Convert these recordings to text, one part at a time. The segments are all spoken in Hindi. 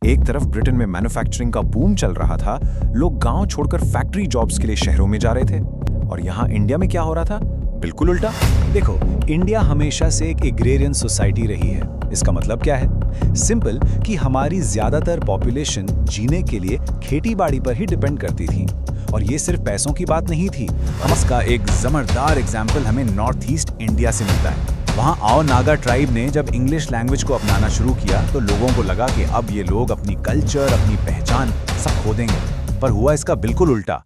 एक तरफ ब्रिटेन में मैन्युफैक्चरिंग का बूम चल रहा था, लोग गांव छोड़कर फैक्ट्री जॉब्स के लिए शहरों में जा रहे थे। और यहाँ इंडिया में क्या हो रहा था? बिल्कुल उल्टा। देखो, इंडिया हमेशा से एक एग्रेरियन सोसाइटी रही है। इसका मतलब क्या है? सिंपल कि हमारी ज्यादातर पॉपुलेशन जीने के लिए खेती-बाड़ी पर ही डिपेंड करती थी। और ये सिर्फ पैसों की बात नहीं थी। इसका एक जबरदस्त एग्जाम्पल हमें नॉर्थ ईस्ट इंडिया से मिलता है। वहाँ आओ नागा ट्राइब ने जब इंग्लिश लैंग्वेज को अपनाना शुरू किया तो लोगों को लगा कि अब ये लोग अपनी कल्चर, अपनी पहचान सब खो देंगे। पर हुआ इसका बिल्कुल उल्टा।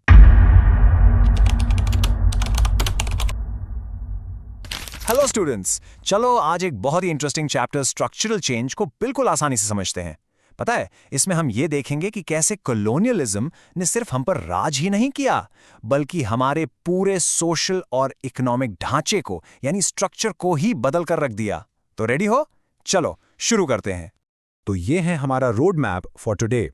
हेलो स्टूडेंट्स, चलो आज एक बहुत ही इंटरेस्टिंग चैप्टर स्ट्रक्चरल चेंज को बिल्कुल आसानी से समझते हैं। पता है, इसमें हम ये देखेंगे कि कैसे कॉलोनियलिज्म ने सिर्फ हम पर राज ही नहीं किया, बल्कि हमारे पूरे सोशल और इकोनॉमिक ढांचे को यानी स्ट्रक्चर को ही बदल कर रख दिया। तो रेडी हो? चलो शुरू करते हैं। तो ये है हमारा रोड मैप फॉर टुडे।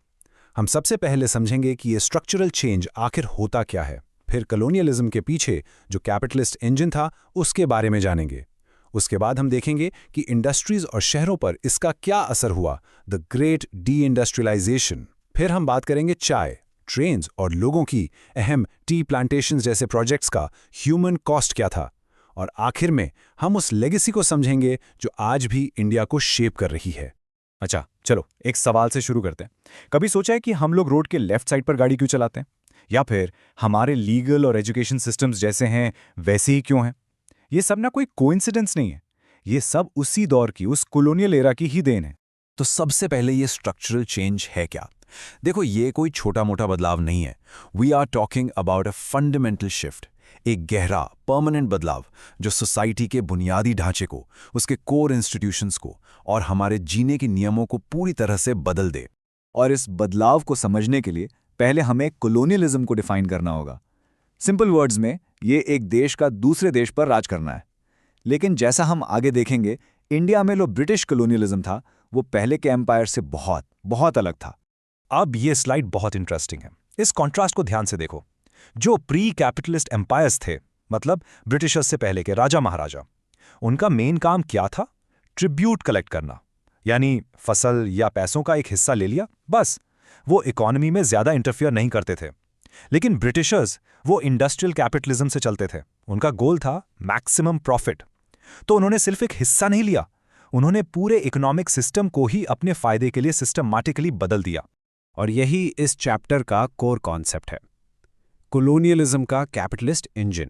हम सबसे पहले समझेंगे कि ये स्ट्रक्चरल चेंज आखिर होता क्या है। फिर कॉलोनियलिज्म के पीछे जो कैपिटलिस्ट इंजन था उसके बारे में जानेंगे। उसके बाद हम देखेंगे कि इंडस्ट्रीज और शहरों पर इसका क्या असर हुआ, द ग्रेट डी इंडस्ट्रियलाइजेशन। फिर हम बात करेंगे चाय, ट्रेन्स और लोगों की अहम टी प्लांटेशंस जैसे प्रोजेक्ट्स का ह्यूमन कॉस्ट क्या था। और आखिर में हम उस लेगेसी को समझेंगे जो आज भी इंडिया को शेप कर रही है। अच्छा, चलो एक सवाल से शुरू करते हैं। कभी सोचा है कि हम लोग रोड के लेफ्ट साइड पर गाड़ी क्यों चलाते हैं? या फिर हमारे लीगल और एजुकेशन सिस्टम्स जैसे हैं वैसे ही क्यों हैं? ये सब ना कोई कोइंसिडेंस नहीं है। ये सब उसी दौर की, उस कॉलोनियल एरा की ही देन है। तो सबसे पहले ये स्ट्रक्चरल चेंज है क्या? देखो, ये कोई छोटा मोटा बदलाव नहीं है। We are talking about a fundamental shift, एक गहरा परमानेंट बदलाव जो सोसाइटी के बुनियादी ढांचे को, उसके कोर इंस्टीट्यूशंस को और हमारे जीने के नियमों को पूरी तरह से बदल दे। और इस बदलाव को समझने के लिए पहले हमें कॉलोनियलिज्म को डिफाइन करना होगा। सिंपल वर्ड्स में ये एक देश का दूसरे देश पर राज करना है। लेकिन जैसा हम आगे देखेंगे, इंडिया में जो ब्रिटिश कॉलोनियलिज्म था वो पहले के एम्पायर से बहुत बहुत अलग था। अब ये स्लाइड बहुत इंटरेस्टिंग है। इस कॉन्ट्रास्ट को ध्यान से देखो। जो प्री कैपिटलिस्ट एम्पायर्स थे, मतलब ब्रिटिशर्स से पहले के राजा महाराजा, उनका मेन काम क्या था? ट्रिब्यूट कलेक्ट करना, यानी फसल या पैसों का एक हिस्सा ले लिया, बस। वो इकोनॉमी में ज्यादा इंटरफियर नहीं करते थे। लेकिन ब्रिटिशर्स वो इंडस्ट्रियल कैपिटलिज्म से चलते थे। उनका गोल था मैक्सिमम प्रॉफिट। तो उन्होंने सिर्फ एक हिस्सा नहीं लिया, उन्होंने पूरे इकोनॉमिक सिस्टम को ही अपने फायदे के लिए सिस्टमैटिकली बदल दिया। और यही इस चैप्टर का कोर कॉन्सेप्ट है, कॉलोनियलिज्म का कैपिटलिस्ट इंजन।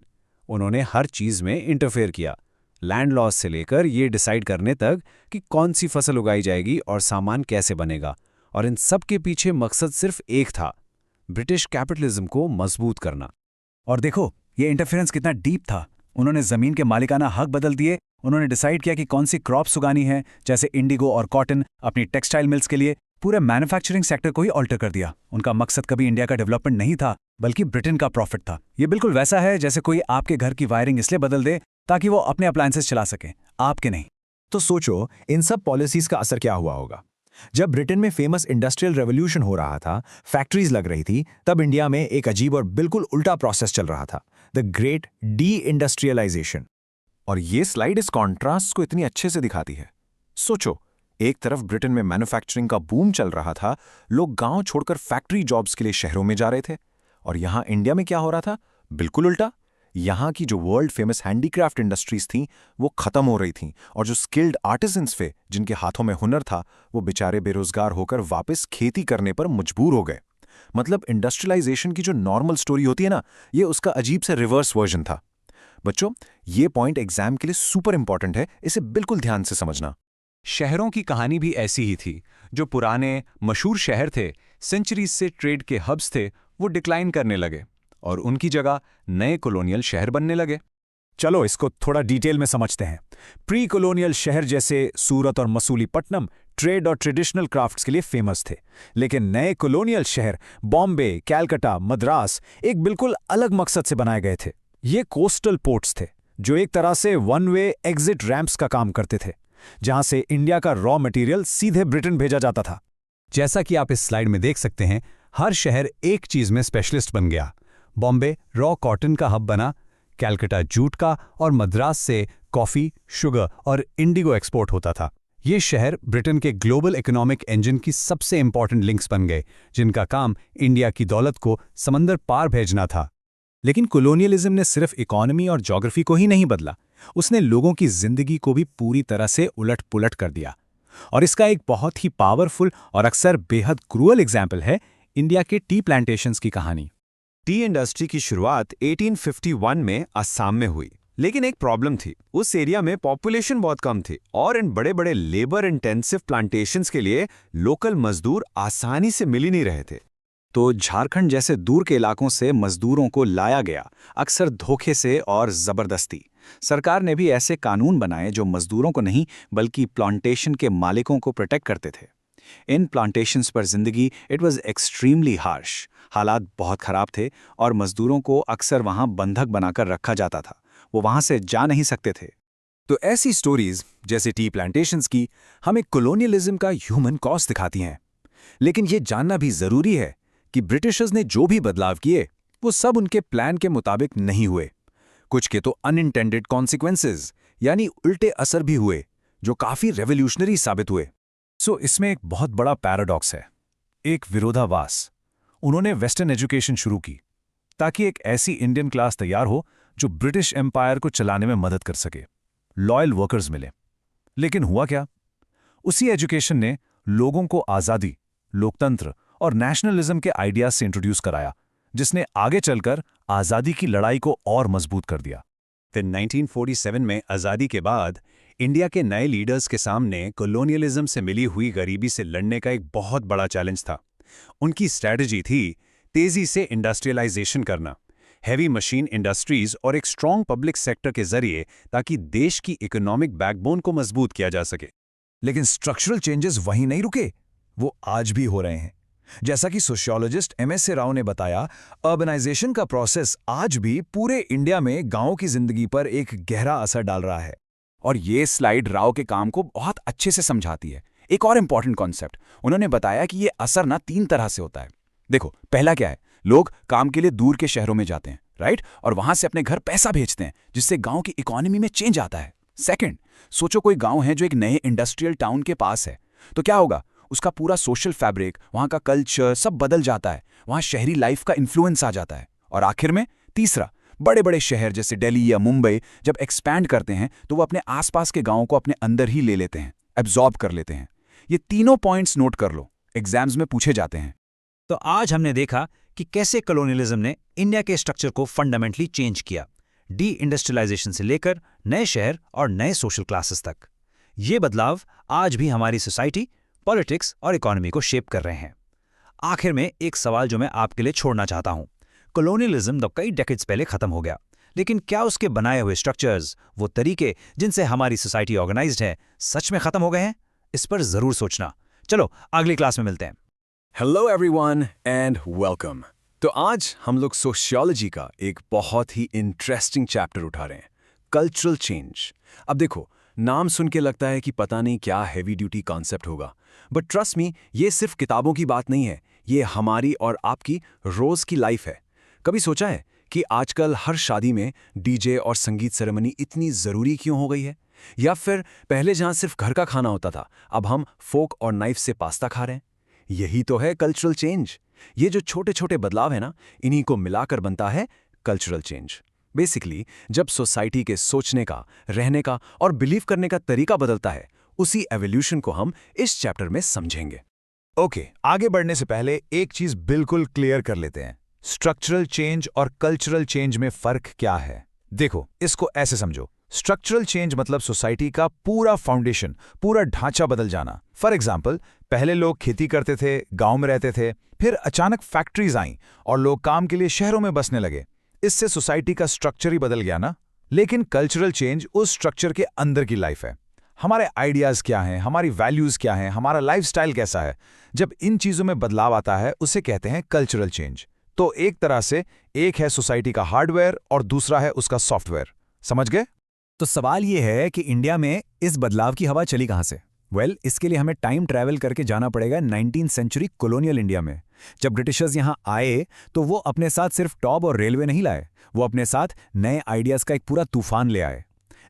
उन्होंने हर चीज में इंटरफेयर किया, लैंड लॉस से लेकर ये डिसाइड करने तक कि कौन सी फसल उगाई जाएगी और सामान कैसे बनेगा। और इन सब के पीछे मकसद सिर्फ एक था, ब्रिटिश कैपिटलिज्म को मजबूत करना। और देखो, ये इंटरफेरेंस कितना डीप था। उन्होंने जमीन के मालिकाना हक बदल दिए। उन्होंने डिसाइड किया कि कौन सी क्रॉप्स उगानी है, जैसे इंडिगो और कॉटन, अपनी टेक्सटाइल मिल्स के लिए। पूरे मैन्युफैक्चरिंग सेक्टर को ही ऑल्टर कर दिया। उनका मकसद कभी इंडिया का डेवलपमेंट नहीं था, बल्कि ब्रिटेन का प्रॉफिट था। ये बिल्कुल वैसा है जैसे कोई आपके घर की वायरिंग इसलिए बदल दे ताकि वो अपने अप्लायंसेस चला सके, आपके नहीं। तो सोचो, इन सब पॉलिसीज का असर क्या हुआ होगा। जब ब्रिटेन में फेमस इंडस्ट्रियल रेवोल्यूशन हो रहा था, फैक्ट्रीज लग रही थी, तब इंडिया में एक अजीब और बिल्कुल उल्टा प्रोसेस चल रहा था, द ग्रेट डी इंडस्ट्रियलाइजेशन। और ये स्लाइड इस कॉन्ट्रास्ट को इतनी अच्छे से दिखाती है। सोचो, एक तरफ ब्रिटेन में मैन्युफैक्चरिंग का बूम चल रहा था, लोग गांव छोड़कर फैक्ट्री जॉब्स के लिए शहरों में जा रहे थे। और यहां इंडिया में क्या हो रहा था? बिल्कुल उल्टा। यहाँ की जो वर्ल्ड फेमस हैंडीक्राफ्ट इंडस्ट्रीज थीं वो खत्म हो रही थीं, और जो स्किल्ड आर्टिजन्स थे, जिनके हाथों में हुनर था, वो बेचारे बेरोजगार होकर वापस खेती करने पर मजबूर हो गए। मतलब इंडस्ट्रियलाइजेशन की जो नॉर्मल स्टोरी होती है ना, ये उसका अजीब से रिवर्स वर्जन था। बच्चों, ये पॉइंट एग्जाम के लिए सुपर इंपॉर्टेंट है, इसे बिल्कुल ध्यान से समझना। शहरों की कहानी भी ऐसी ही थी। जो पुराने मशहूर शहर थे, सेंचुरीज से ट्रेड के हब्स थे, वो डिक्लाइन करने लगे और उनकी जगह नए कॉलोनियल शहर बनने लगे। चलो इसको थोड़ा डिटेल में समझते हैं। प्री कॉलोनियल शहर जैसे सूरत और मसूलीपट्टनम ट्रेड और ट्रेडिशनल क्राफ्ट्स के लिए फेमस थे। लेकिन नए कॉलोनियल शहर बॉम्बे, कैलकाटा, मद्रास एक बिल्कुल अलग मकसद से बनाए गए थे। ये कोस्टल पोर्ट्स थे जो एक तरह से वन वे एग्जिट रैंप्स का काम करते थे, जहां से इंडिया का रॉ मटेरियल सीधे ब्रिटेन भेजा जाता था। जैसा कि आप इस स्लाइड में देख सकते हैं, हर शहर एक चीज में स्पेशलिस्ट बन गया। बॉम्बे रॉ कॉटन का हब बना, कैलकाटा जूट का, और मद्रास से कॉफी, शुगर और इंडिगो एक्सपोर्ट होता था। ये शहर ब्रिटेन के ग्लोबल इकोनॉमिक इंजन की सबसे इंपॉर्टेंट लिंक्स बन गए, जिनका काम इंडिया की दौलत को समंदर पार भेजना था। लेकिन कोलोनियलिज्म ने सिर्फ इकोनॉमी और ज्योग्राफी को ही नहीं बदला, उसने लोगों की जिंदगी को भी पूरी तरह से उलट-पुलट कर दिया। और इसका एक बहुत ही पावरफुल और अक्सर बेहद क्रूअल एग्जाम्पल है इंडिया के टी प्लांटेशंस की कहानी। टी इंडस्ट्री की शुरुआत 1851 में असम में हुई, लेकिन एक प्रॉब्लम थी। उस एरिया में पॉपुलेशन बहुत कम थी और इन बड़े बड़े लेबर इंटेंसिव प्लांटेशंस के लिए लोकल मजदूर आसानी से मिल ही नहीं रहे थे। तो झारखंड जैसे दूर के इलाकों से मजदूरों को लाया गया, अक्सर धोखे से और जबरदस्ती। सरकार ने भी ऐसे कानून बनाए जो मजदूरों को नहीं बल्कि प्लांटेशन के मालिकों को प्रोटेक्ट करते थे। इन प्लांटेशंस पर जिंदगी इट वाज एक्सट्रीमली हार्श। हालात बहुत खराब थे और मजदूरों को अक्सर वहां बंधक बनाकर रखा जाता था, वो वहां से जा नहीं सकते थे। तो ऐसी स्टोरीज जैसे टी प्लांटेशंस की हमें कोलोनियलिज्म का ह्यूमन कॉस्ट दिखाती हैं। लेकिन ये जानना भी जरूरी है कि ब्रिटिशर्स ने जो भी बदलाव किए वो सब उनके प्लान के मुताबिक नहीं हुए। कुछ के तो अनइंटेंडेड कॉन्सिक्वेंसेज यानी उल्टे असर भी हुए जो काफी रेवोल्यूशनरी साबित हुए। सो इसमें एक बहुत बड़ा पैराडॉक्स है, एक विरोधाभास। उन्होंने वेस्टर्न एजुकेशन शुरू की ताकि एक ऐसी इंडियन क्लास तैयार हो जो ब्रिटिश एम्पायर को चलाने में मदद कर सके, लॉयल वर्कर्स मिले। लेकिन हुआ क्या? उसी एजुकेशन ने लोगों को आज़ादी, लोकतंत्र और नेशनलिज्म के आइडियाज से इंट्रोड्यूस कराया, जिसने आगे चलकर आज़ादी की लड़ाई को और मजबूत कर दिया। फिर 1947 में आज़ादी के बाद इंडिया के नए लीडर्स के सामने कॉलोनियलिज्म से मिली हुई गरीबी से लड़ने का एक बहुत बड़ा चैलेंज था। उनकी स्ट्रैटेजी थी तेजी से इंडस्ट्रियलाइजेशन करना, हैवी मशीन इंडस्ट्रीज और एक स्ट्रॉन्ग पब्लिक सेक्टर के जरिए, ताकि देश की इकोनॉमिक बैकबोन को मजबूत किया जा सके। लेकिन स्ट्रक्चरल चेंजेस वहीं नहीं रुके, वो आज भी हो रहे हैं। जैसा कि सोशियोलॉजिस्ट एमएस राव ने बताया, अर्बनाइजेशन का प्रोसेस आज भी पूरे इंडिया में गांवों की जिंदगी पर एक गहरा असर डाल रहा है। और ये स्लाइड राव के काम को बहुत अच्छे से समझाती है। एक और इंपॉर्टेंट कॉन्सेप्ट उन्होंने बताया कि ये असर ना 3 तरह से होता है। देखो, पहला क्या है, लोग काम के लिए दूर के शहरों में जाते हैं, राइट, और वहां से अपने घर पैसा भेजते हैं, जिससे गांव की इकोनॉमी में चेंज आता है। सेकंड, सोचो कोई गांव है जो एक नए इंडस्ट्रियल टाउन के पास है, तो क्या होगा, उसका पूरा सोशल फैब्रिक, वहां का कल्चर सब बदल जाता है, वहां शहरी लाइफ का इन्फ्लुएंस आ जाता है। और आखिर में तीसरा, बड़े बड़े शहर जैसे दिल्ली या मुंबई जब एक्सपैंड करते हैं तो वो अपने आसपास के गांवों को अपने अंदर ही ले लेते हैं, एब्जॉर्ब कर लेते हैं। ये तीनों पॉइंट्स नोट कर लो, एग्जाम्स में पूछे जाते हैं। तो आज हमने देखा कि कैसे कॉलोनियलिज्म ने इंडिया के स्ट्रक्चर को फंडामेंटली चेंज किया, डी इंडस्ट्रियलाइजेशन से लेकर नए शहर और नए सोशल क्लासेस तक। ये बदलाव आज भी हमारी सोसाइटी, पॉलिटिक्स और इकोनॉमी को शेप कर रहे हैं। आखिर में एक सवाल जो मैं आपके लिए छोड़ना चाहता हूं, कॉलोनियलिज्म तो कई डेकेड्स पहले खत्म हो गया, लेकिन क्या उसके बनाए हुए स्ट्रक्चर्स, वो तरीके जिनसे हमारी सोसाइटी ऑर्गेनाइज्ड है, सच में खत्म हो गए हैं? इस पर जरूर सोचना। चलो अगली क्लास में मिलते हैं। Hello everyone and welcome. तो आज हम लोग सोशियोलॉजी का एक बहुत ही इंटरेस्टिंग चैप्टर उठा रहे हैं, कल्चरल चेंज। अब देखो, नाम सुन के लगता है कि पता नहीं क्या हैवी ड्यूटी कॉन्सेप्ट होगा, बट ट्रस्ट मी, ये सिर्फ किताबों की बात नहीं है, ये हमारी और आपकी रोज की लाइफ है। कभी सोचा है कि आजकल हर शादी में डीजे और संगीत सेरेमनी इतनी ज़रूरी क्यों हो गई है? या फिर पहले जहां सिर्फ घर का खाना होता था, अब हम फोक और नाइफ से पास्ता खा रहे हैं? यही तो है कल्चरल चेंज। ये जो छोटे छोटे बदलाव है ना, इन्हीं को मिलाकर बनता है कल्चरल चेंज। बेसिकली जब सोसाइटी के सोचने का, रहने का और बिलीव करने का तरीका बदलता है, उसी एवोल्यूशन को हम इस चैप्टर में समझेंगे। ओके, आगे बढ़ने से पहले एक चीज बिल्कुल क्लियर कर लेते हैं, स्ट्रक्चरल चेंज और कल्चरल चेंज में फर्क क्या है। देखो, इसको ऐसे समझो, स्ट्रक्चरल चेंज मतलब सोसाइटी का पूरा फाउंडेशन, पूरा ढांचा बदल जाना। फॉर एग्जाम्पल, पहले लोग खेती करते थे, गांव में रहते थे, फिर अचानक फैक्ट्रीज आईं और लोग काम के लिए शहरों में बसने लगे। इससे सोसाइटी का स्ट्रक्चर ही बदल गया ना। लेकिन कल्चरल चेंज उस स्ट्रक्चर के अंदर की लाइफ है। हमारे आइडियाज क्या हैं, हमारी वैल्यूज क्या हैं, हमारा लाइफस्टाइल कैसा है, जब इन चीजों में बदलाव आता है उसे कहते हैं कल्चरल चेंज। तो एक तरह से एक है सोसाइटी का हार्डवेयर और दूसरा है उसका सॉफ्टवेयर। समझ गए? तो सवाल ये है कि इंडिया में इस बदलाव की हवा चली कहां से? इसके लिए हमें टाइम ट्रैवल करके जाना पड़ेगा 19th सेंचुरी कॉलोनियल इंडिया में। जब ब्रिटिशर्स यहां आए तो वो अपने साथ सिर्फ टॉप और रेलवे नहीं लाए, वो अपने साथ नए आइडियाज का एक पूरा तूफान ले आए।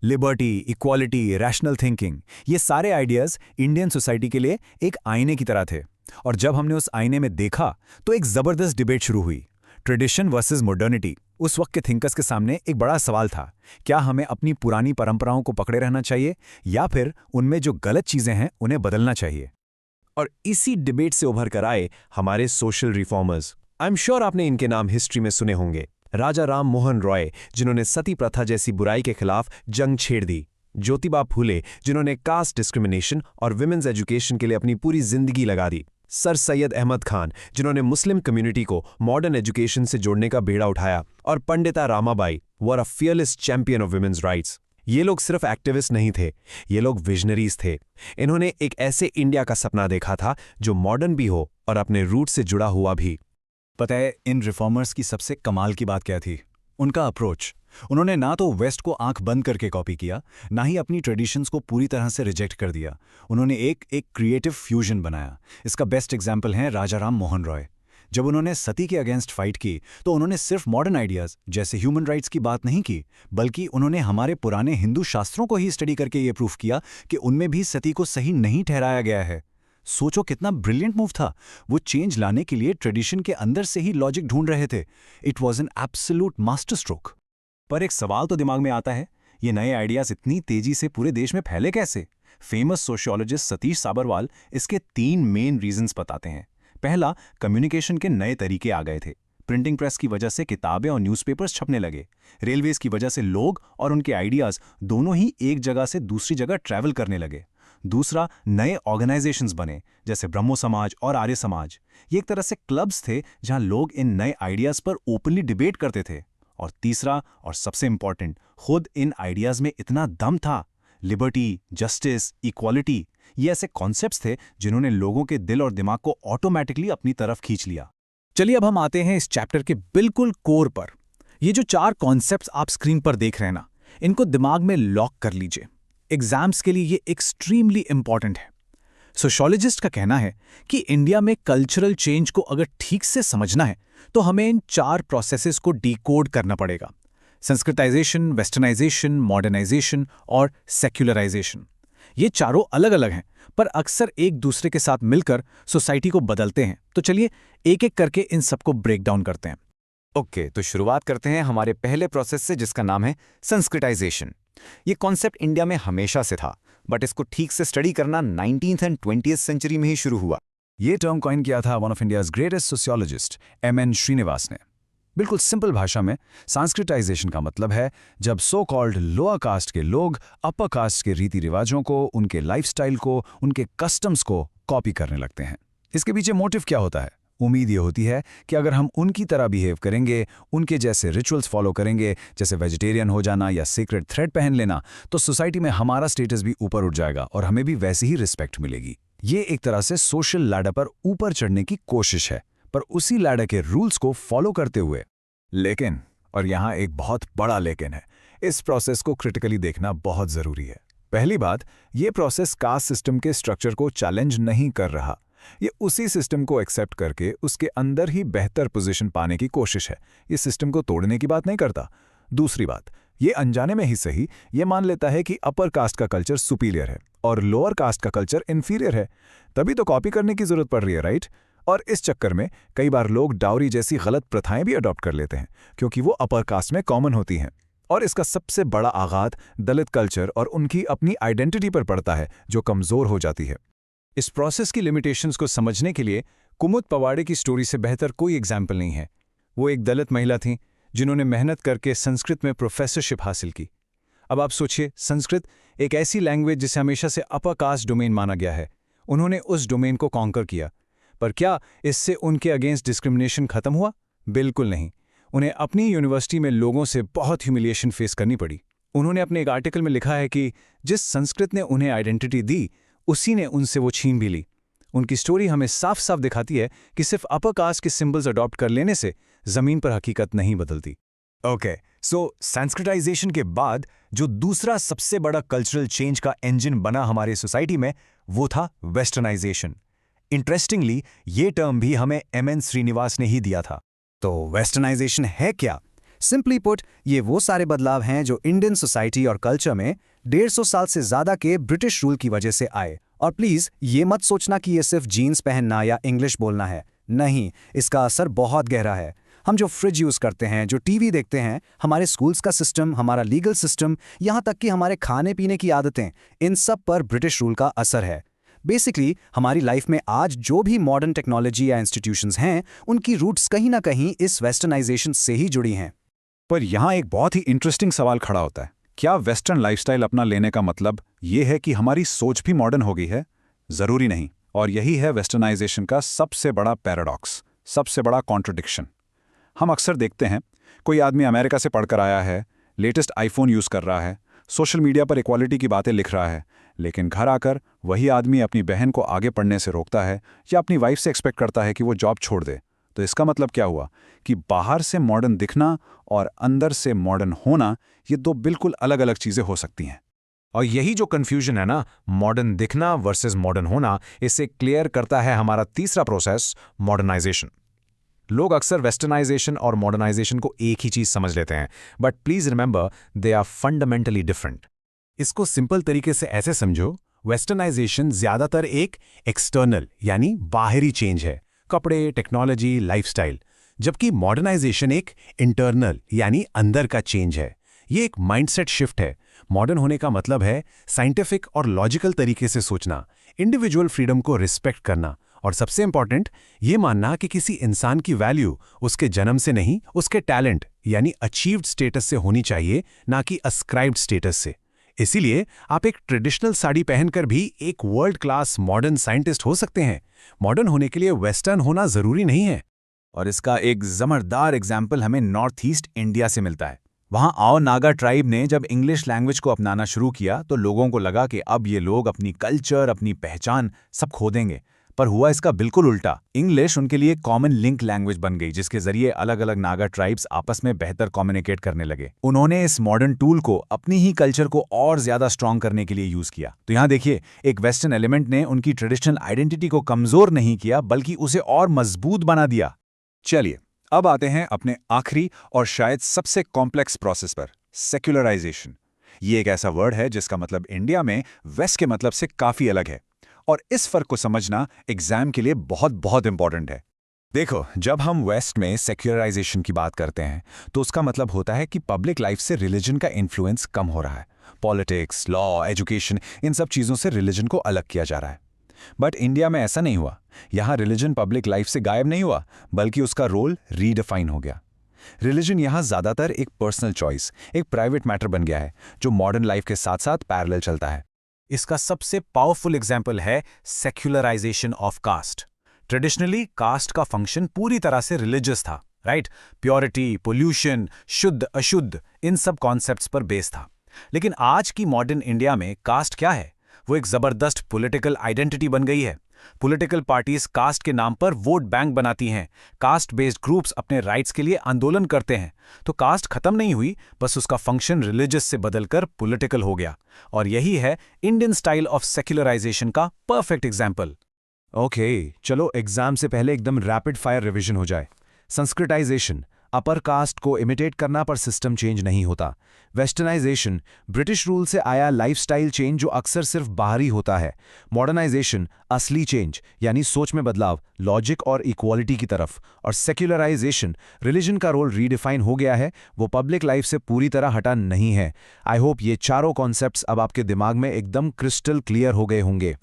लिबर्टी, इक्वालिटी, रैशनल थिंकिंग, ये सारे आइडियाज इंडियन सोसाइटी के लिए एक आईने की तरह थे। और जब हमने उस आईने में देखा तो एक जबरदस्त डिबेट शुरू हुई, ट्रेडिशन वर्सेस मॉडर्निटी। उस वक्त के थिंकर्स के सामने एक बड़ा सवाल था, क्या हमें अपनी पुरानी परंपराओं को पकड़े रहना चाहिए या फिर उनमें जो गलत चीजें हैं उन्हें बदलना चाहिए। और इसी डिबेट से उभर कर आए हमारे social reformers. I am sure आपने इनके नाम हिस्ट्री में सुने होंगे। राजा राम मोहन रॉय, जिन्होंने सती प्रथा जैसी बुराई के खिलाफ जंग छेड़ दी। ज्योतिबा फूले, जिन्होंने कास्ट डिस्क्रिमिनेशन और विमेंस एजुकेशन के लिए अपनी पूरी जिंदगी लगा दी। सर सैयद अहमद खान, जिन्होंने मुस्लिम कम्युनिटी को मॉडर्न एजुकेशन से जोड़ने का बेड़ा उठाया। और Pandita Ramabai were a fearless champion of women's rights. ये लोग सिर्फ एक्टिविस्ट नहीं थे, ये लोग विजनरीज थे। इन्होंने एक ऐसे इंडिया का सपना देखा था जो मॉडर्न भी हो और अपने रूट से जुड़ा हुआ भी। पता है इन रिफॉर्मर्स की सबसे कमाल की बात क्या थी? उनका अप्रोच। उन्होंने ना तो वेस्ट को आंख बंद करके कॉपी किया, ना ही अपनी ट्रेडिशंस को पूरी तरह से रिजेक्ट कर दिया। उन्होंने एक क्रिएटिव फ्यूजन बनाया। इसका बेस्ट एग्जाम्पल है राजा राम मोहन रॉय। जब उन्होंने सती के अगेंस्ट फाइट की तो उन्होंने सिर्फ मॉडर्न आइडियाज जैसे ह्यूमन राइट्स की बात नहीं की, बल्कि उन्होंने हमारे पुराने हिंदू शास्त्रों को ही स्टडी करके ये प्रूफ किया कि उनमें भी सती को सही नहीं ठहराया गया है। सोचो कितना ब्रिलियंट मूव था। वो चेंज लाने के लिए ट्रेडिशन के अंदर से ही लॉजिक ढूंढ रहे थे। It was an absolute master stroke. पर एक सवाल तो दिमाग में आता है, ये नए आइडियाज इतनी तेजी से पूरे देश में फैले कैसे? फेमस सोशियोलॉजिस्ट सतीश साबरवाल इसके 3 मेन रीजंस बताते हैं। पहला, कम्युनिकेशन के नए तरीके आ गए थे। प्रिंटिंग प्रेस की वजह से किताबें और न्यूज़पेपर्स छपने लगे। रेलवेज की वजह से लोग और उनके आइडियाज दोनों ही एक जगह से दूसरी जगह ट्रैवल करने लगे। दूसरा, नए ऑर्गेनाइजेशंस बने जैसे ब्रह्मो समाज और आर्य समाज। ये एक तरह से क्लब्स थे जहां लोग इन नए आइडियाज पर ओपनली डिबेट करते थे। और तीसरा और सबसे इंपॉर्टेंट, खुद इन आइडियाज में इतना दम था। लिबर्टी, जस्टिस, इक्वालिटी, ये ऐसे कॉन्सेप्ट्स थे जिन्होंने लोगों के दिल और दिमाग को ऑटोमेटिकली अपनी तरफ खींच लिया। चलिए अब हम आते हैं इस चैप्टर के बिल्कुल कोर पर। ये जो 4 कॉन्सेप्ट्स आप स्क्रीन पर देख रहे हैं ना, इनको दिमाग में लॉक कर लीजिए। एग्जाम्स के लिए ये एक्सट्रीमली इंपॉर्टेंट है। सोशियोलॉजिस्ट का कहना है कि इंडिया में कल्चरल चेंज को अगर ठीक से समझना है तो हमें इन 4 प्रोसेसेस को डिकोड करना पड़ेगा। संस्कृताइजेशन, वेस्टर्नाइजेशन, मॉडर्नाइजेशन और सेक्युलराइजेशन। ये चारों अलग अलग हैं, पर अक्सर एक दूसरे के साथ मिलकर सोसाइटी को बदलते हैं। तो चलिए एक एक करके इन सबको ब्रेक डाउन करते हैं। ओके, तो शुरुआत करते हैं हमारे पहले प्रोसेस से, जिसका नाम है संस्कृताइजेशन। ये कॉन्सेप्ट इंडिया में हमेशा से था, बट इसको ठीक से स्टडी करना 19th एंड 20th सेंचुरी में ही शुरू हुआ। ये टर्म कॉइन किया था one of India's greatest sociologist M.N. Srinivas ने। बिल्कुल सिंपल भाषा में सांस्कृताइजेशन का मतलब है जब सो कॉल्ड लोअर कास्ट के लोग अपर कास्ट के रीति रिवाजों को, उनके लाइफस्टाइल को, उनके कस्टम्स को कॉपी करने लगते हैं। इसके पीछे मोटिव क्या होता है? उम्मीद ये होती है कि अगर हम उनकी तरह बिहेव करेंगे, उनके जैसे रिचुअल्स फॉलो करेंगे, जैसे वेजिटेरियन हो जाना या सीक्रेट थ्रेड पहन लेना, तो सोसाइटी में हमारा स्टेटस भी ऊपर उठ जाएगा और हमें भी वैसी ही रिस्पेक्ट मिलेगी। ये एक तरह से सोशल लैडर पर ऊपर चढ़ने की कोशिश है, पर उसी लैडर के रूल्स को फॉलो करते हुए। लेकिन, और यहाँ एक बहुत बड़ा लेकिन है, इस प्रोसेस को क्रिटिकली देखना बहुत जरूरी है। पहली बात, ये प्रोसेस कास्ट सिस्टम के स्ट्रक्चर को चैलेंज नहीं कर रहा। ये उसी सिस्टम को एक्सेप्ट करके उसके अंदर ही बेहतर पोजीशन पाने की कोशिश है। ये सिस्टम को तोड़ने की बात नहीं करता। दूसरी बात, ये अनजाने में ही सही ये मान लेता है कि अपर कास्ट का कल्चर सुपीरियर है और लोअर कास्ट का कल्चर इन्फीरियर है, तभी तो कॉपी करने की जरूरत पड़ रही है, राइट? और इस चक्कर में कई बार लोग डाउरी जैसी गलत प्रथाएं भी अडॉप्ट कर लेते हैं, क्योंकि वो अपर कास्ट में कॉमन होती हैं। और इसका सबसे बड़ा आघात दलित कल्चर और उनकी अपनी आइडेंटिटी पर पड़ता है, जो कमजोर हो जाती है। इस प्रोसेस की लिमिटेशंस को समझने के लिए कुमुद पवाड़े की स्टोरी से बेहतर कोई एग्जाम्पल नहीं है। वो एक दलित महिला थीं जिन्होंने मेहनत करके संस्कृत में प्रोफेसरशिप हासिल की। अब आप सोचिए, संस्कृत एक ऐसी लैंग्वेज जिसे हमेशा से अपर कास्ट डोमेन माना गया है। उन्होंने उस डोमेन को कॉन्कर किया, पर क्या इससे उनके अगेंस्ट डिस्क्रिमिनेशन खत्म हुआ? बिल्कुल नहीं। उन्हें अपनी यूनिवर्सिटी में लोगों से बहुत ह्यूमिलिएशन फेस करनी पड़ी। उन्होंने अपने एक आर्टिकल में लिखा है कि जिस संस्कृत ने उन्हें आइडेंटिटी दी, उसी ने उनसे वो छीन भी ली। उनकी स्टोरी हमें साफ साफ दिखाती है कि सिर्फ अपर कास्ट के सिंबल्स अडॉप्ट कर लेने से जमीन पर हकीकत नहीं बदलती। ओके, सो संस्कृताइजेशन के बाद जो दूसरा सबसे बड़ा कल्चरल चेंज का इंजन बना हमारे सोसाइटी में, वो था वेस्टर्नाइजेशन। इंटरेस्टिंगली, ये टर्म भी हमें M.N. श्रीनिवास ने ही दिया था। तो वेस्टर्नाइजेशन है क्या? सिंपली पुट, ये वो सारे बदलाव हैं जो इंडियन सोसाइटी और कल्चर में 150 साल से ज़्यादा के ब्रिटिश रूल की वजह से आए। और प्लीज़ ये मत सोचना कि ये सिर्फ जीन्स पहनना या इंग्लिश बोलना है। नहीं, इसका असर बहुत गहरा है। हम जो फ्रिज यूज़ करते हैं, जो टीवी देखते हैं, हमारे स्कूल्स का सिस्टम, हमारा लीगल सिस्टम, यहाँ तक कि हमारे खाने पीने की आदतें, इन सब पर ब्रिटिश रूल का असर है। बेसिकली हमारी लाइफ में आज जो भी मॉडर्न टेक्नोलॉजी या इंस्टीट्यूशंस हैं, उनकी रूट्स कहीं ना कहीं इस वेस्टर्नाइजेशन से ही जुड़ी हैं। पर यहाँ एक बहुत ही इंटरेस्टिंग सवाल खड़ा होता है। क्या वेस्टर्न लाइफस्टाइल अपना लेने का मतलब ये है कि हमारी सोच भी मॉडर्न हो गई है? ज़रूरी नहीं। और यही है वेस्टर्नाइजेशन का सबसे बड़ा पैराडॉक्स, सबसे बड़ा कॉन्ट्रडिक्शन। हम अक्सर देखते हैं, कोई आदमी अमेरिका से पढ़कर आया है, लेटेस्ट आईफोन यूज़ कर रहा है, सोशल मीडिया पर इक्वालिटी की बातें लिख रहा है, लेकिन घर आकर वही आदमी अपनी बहन को आगे पढ़ने से रोकता है या अपनी वाइफ से एक्सपेक्ट करता है कि वो जॉब छोड़ दे। तो इसका मतलब क्या हुआ कि बाहर से मॉडर्न दिखना और अंदर से मॉडर्न होना, ये दो बिल्कुल अलग अलग चीज़ें हो सकती हैं। और यही जो कन्फ्यूजन है ना, मॉडर्न दिखना वर्सेस मॉडर्न होना, इसे क्लियर करता है हमारा तीसरा प्रोसेस, मॉडर्नाइजेशन। लोग अक्सर वेस्टर्नाइजेशन और मॉडर्नाइजेशन को एक ही चीज समझ लेते हैं, but please remember they are fundamentally different. इसको सिंपल तरीके से ऐसे समझो, वेस्टर्नाइजेशन ज्यादातर एक एक्सटर्नल यानी बाहरी चेंज है, कपड़े, टेक्नोलॉजी, लाइफस्टाइल, जबकि मॉडर्नाइजेशन एक इंटरनल यानी अंदर का चेंज है। ये एक माइंडसेट शिफ्ट है। मॉडर्न होने का मतलब है साइंटिफिक और लॉजिकल तरीके से सोचना, इंडिविजुअल फ्रीडम को रिस्पेक्ट करना, और सबसे इंपॉर्टेंट ये मानना कि किसी इंसान की वैल्यू उसके जन्म से नहीं, उसके टैलेंट यानी अचीव्ड स्टेटस से होनी चाहिए, ना कि अस्क्राइब्ड स्टेटस से। इसीलिए आप एक ट्रेडिशनल साड़ी पहनकर भी एक वर्ल्ड क्लास मॉडर्न साइंटिस्ट हो सकते हैं। मॉडर्न होने के लिए वेस्टर्न होना जरूरी नहीं है। और इसका एक जबरदार एग्जाम्पल हमें नॉर्थ ईस्ट इंडिया से मिलता है। वहाँ आओ नागा ट्राइब ने जब इंग्लिश लैंग्वेज को अपनाना शुरू किया तो लोगों को लगा कि अब ये लोग अपनी कल्चर, अपनी पहचान सब खो देंगे। पर हुआ इसका बिल्कुल उल्टा। इंग्लिश उनके लिए कॉमन लिंक लैंग्वेज बन गई, जिसके जरिए अलग अलग नागा ट्राइब्स आपस में बेहतर कम्युनिकेट करने लगे। उन्होंने इस मॉडर्न टूल को अपनी ही कल्चर को और ज्यादा स्ट्रांग करने के लिए यूज किया। तो यहाँ देखिए, एक वेस्टर्न एलिमेंट ने उनकी ट्रेडिशनल आइडेंटिटी को कमजोर नहीं किया, बल्कि उसे और मजबूत बना दिया। चलिए, अब आते हैं अपने आखिरी और शायद सबसे कॉम्प्लेक्स प्रोसेस पर, सेक्युलराइजेशन। ये एक ऐसा वर्ड है जिसका मतलब इंडिया में वेस्ट के मतलब से काफी अलग है, और इस फर्क को समझना एग्जाम के लिए बहुत बहुत इंपॉर्टेंट है। देखो, जब हम वेस्ट में सेक्युलराइजेशन की बात करते हैं तो उसका मतलब होता है कि पब्लिक लाइफ से रिलीजन का इन्फ्लुएंस कम हो रहा है। पॉलिटिक्स, लॉ, एजुकेशन, इन सब चीज़ों से रिलीजन को अलग किया जा रहा है। बट इंडिया में ऐसा नहीं हुआ। यहाँ रिलीजन पब्लिक लाइफ से गायब नहीं हुआ, बल्कि उसका रोल रीडिफाइन हो गया। रिलीजन यहाँ ज़्यादातर एक पर्सनल चॉइस, एक प्राइवेट मैटर बन गया है, जो मॉडर्न लाइफ के साथ साथ पैरेलल चलता है। इसका सबसे पावरफुल एग्जाम्पल है secularisation of caste. Traditionally caste का फंक्शन पूरी तरह से रिलीजियस था, राइट? प्योरिटी, पोल्यूशन, शुद्ध अशुद्ध, इन सब कॉन्सेप्ट्स पर बेस था। लेकिन आज की मॉडर्न इंडिया में कास्ट क्या है? वो एक जबरदस्त पॉलिटिकल आइडेंटिटी बन गई है। पॉलिटिकल पार्टीज कास्ट के नाम पर वोट बैंक बनाती हैं। कास्ट बेस्ड ग्रुप्स अपने राइट्स के लिए आंदोलन करते हैं। तो कास्ट खत्म नहीं हुई, बस उसका फंक्शन रिलीजियस से बदलकर पॉलिटिकल हो गया। और यही है इंडियन स्टाइल ऑफ सेक्युलराइजेशन का परफेक्ट एग्जाम्पल। ओके, चलो एग्जाम से पहले एकदम रैपिड फायर रिवीजन हो जाए। संस्कृताइजेशन, अपर कास्ट को इमिटेट करना पर सिस्टम चेंज नहीं होता। वेस्टर्नाइजेशन, ब्रिटिश रूल से आया लाइफस्टाइल चेंज जो अक्सर सिर्फ बाहरी होता है। मॉडर्नाइजेशन, असली चेंज यानी सोच में बदलाव, लॉजिक और इक्वालिटी की तरफ। और सेक्युलराइजेशन, रिलीजन का रोल रीडिफाइन हो गया है, वो पब्लिक लाइफ से पूरी तरह हटा नहीं है। आई होप ये चारों कॉन्सेप्ट्स अब आपके दिमाग में एकदम क्रिस्टल क्लियर हो गए होंगे।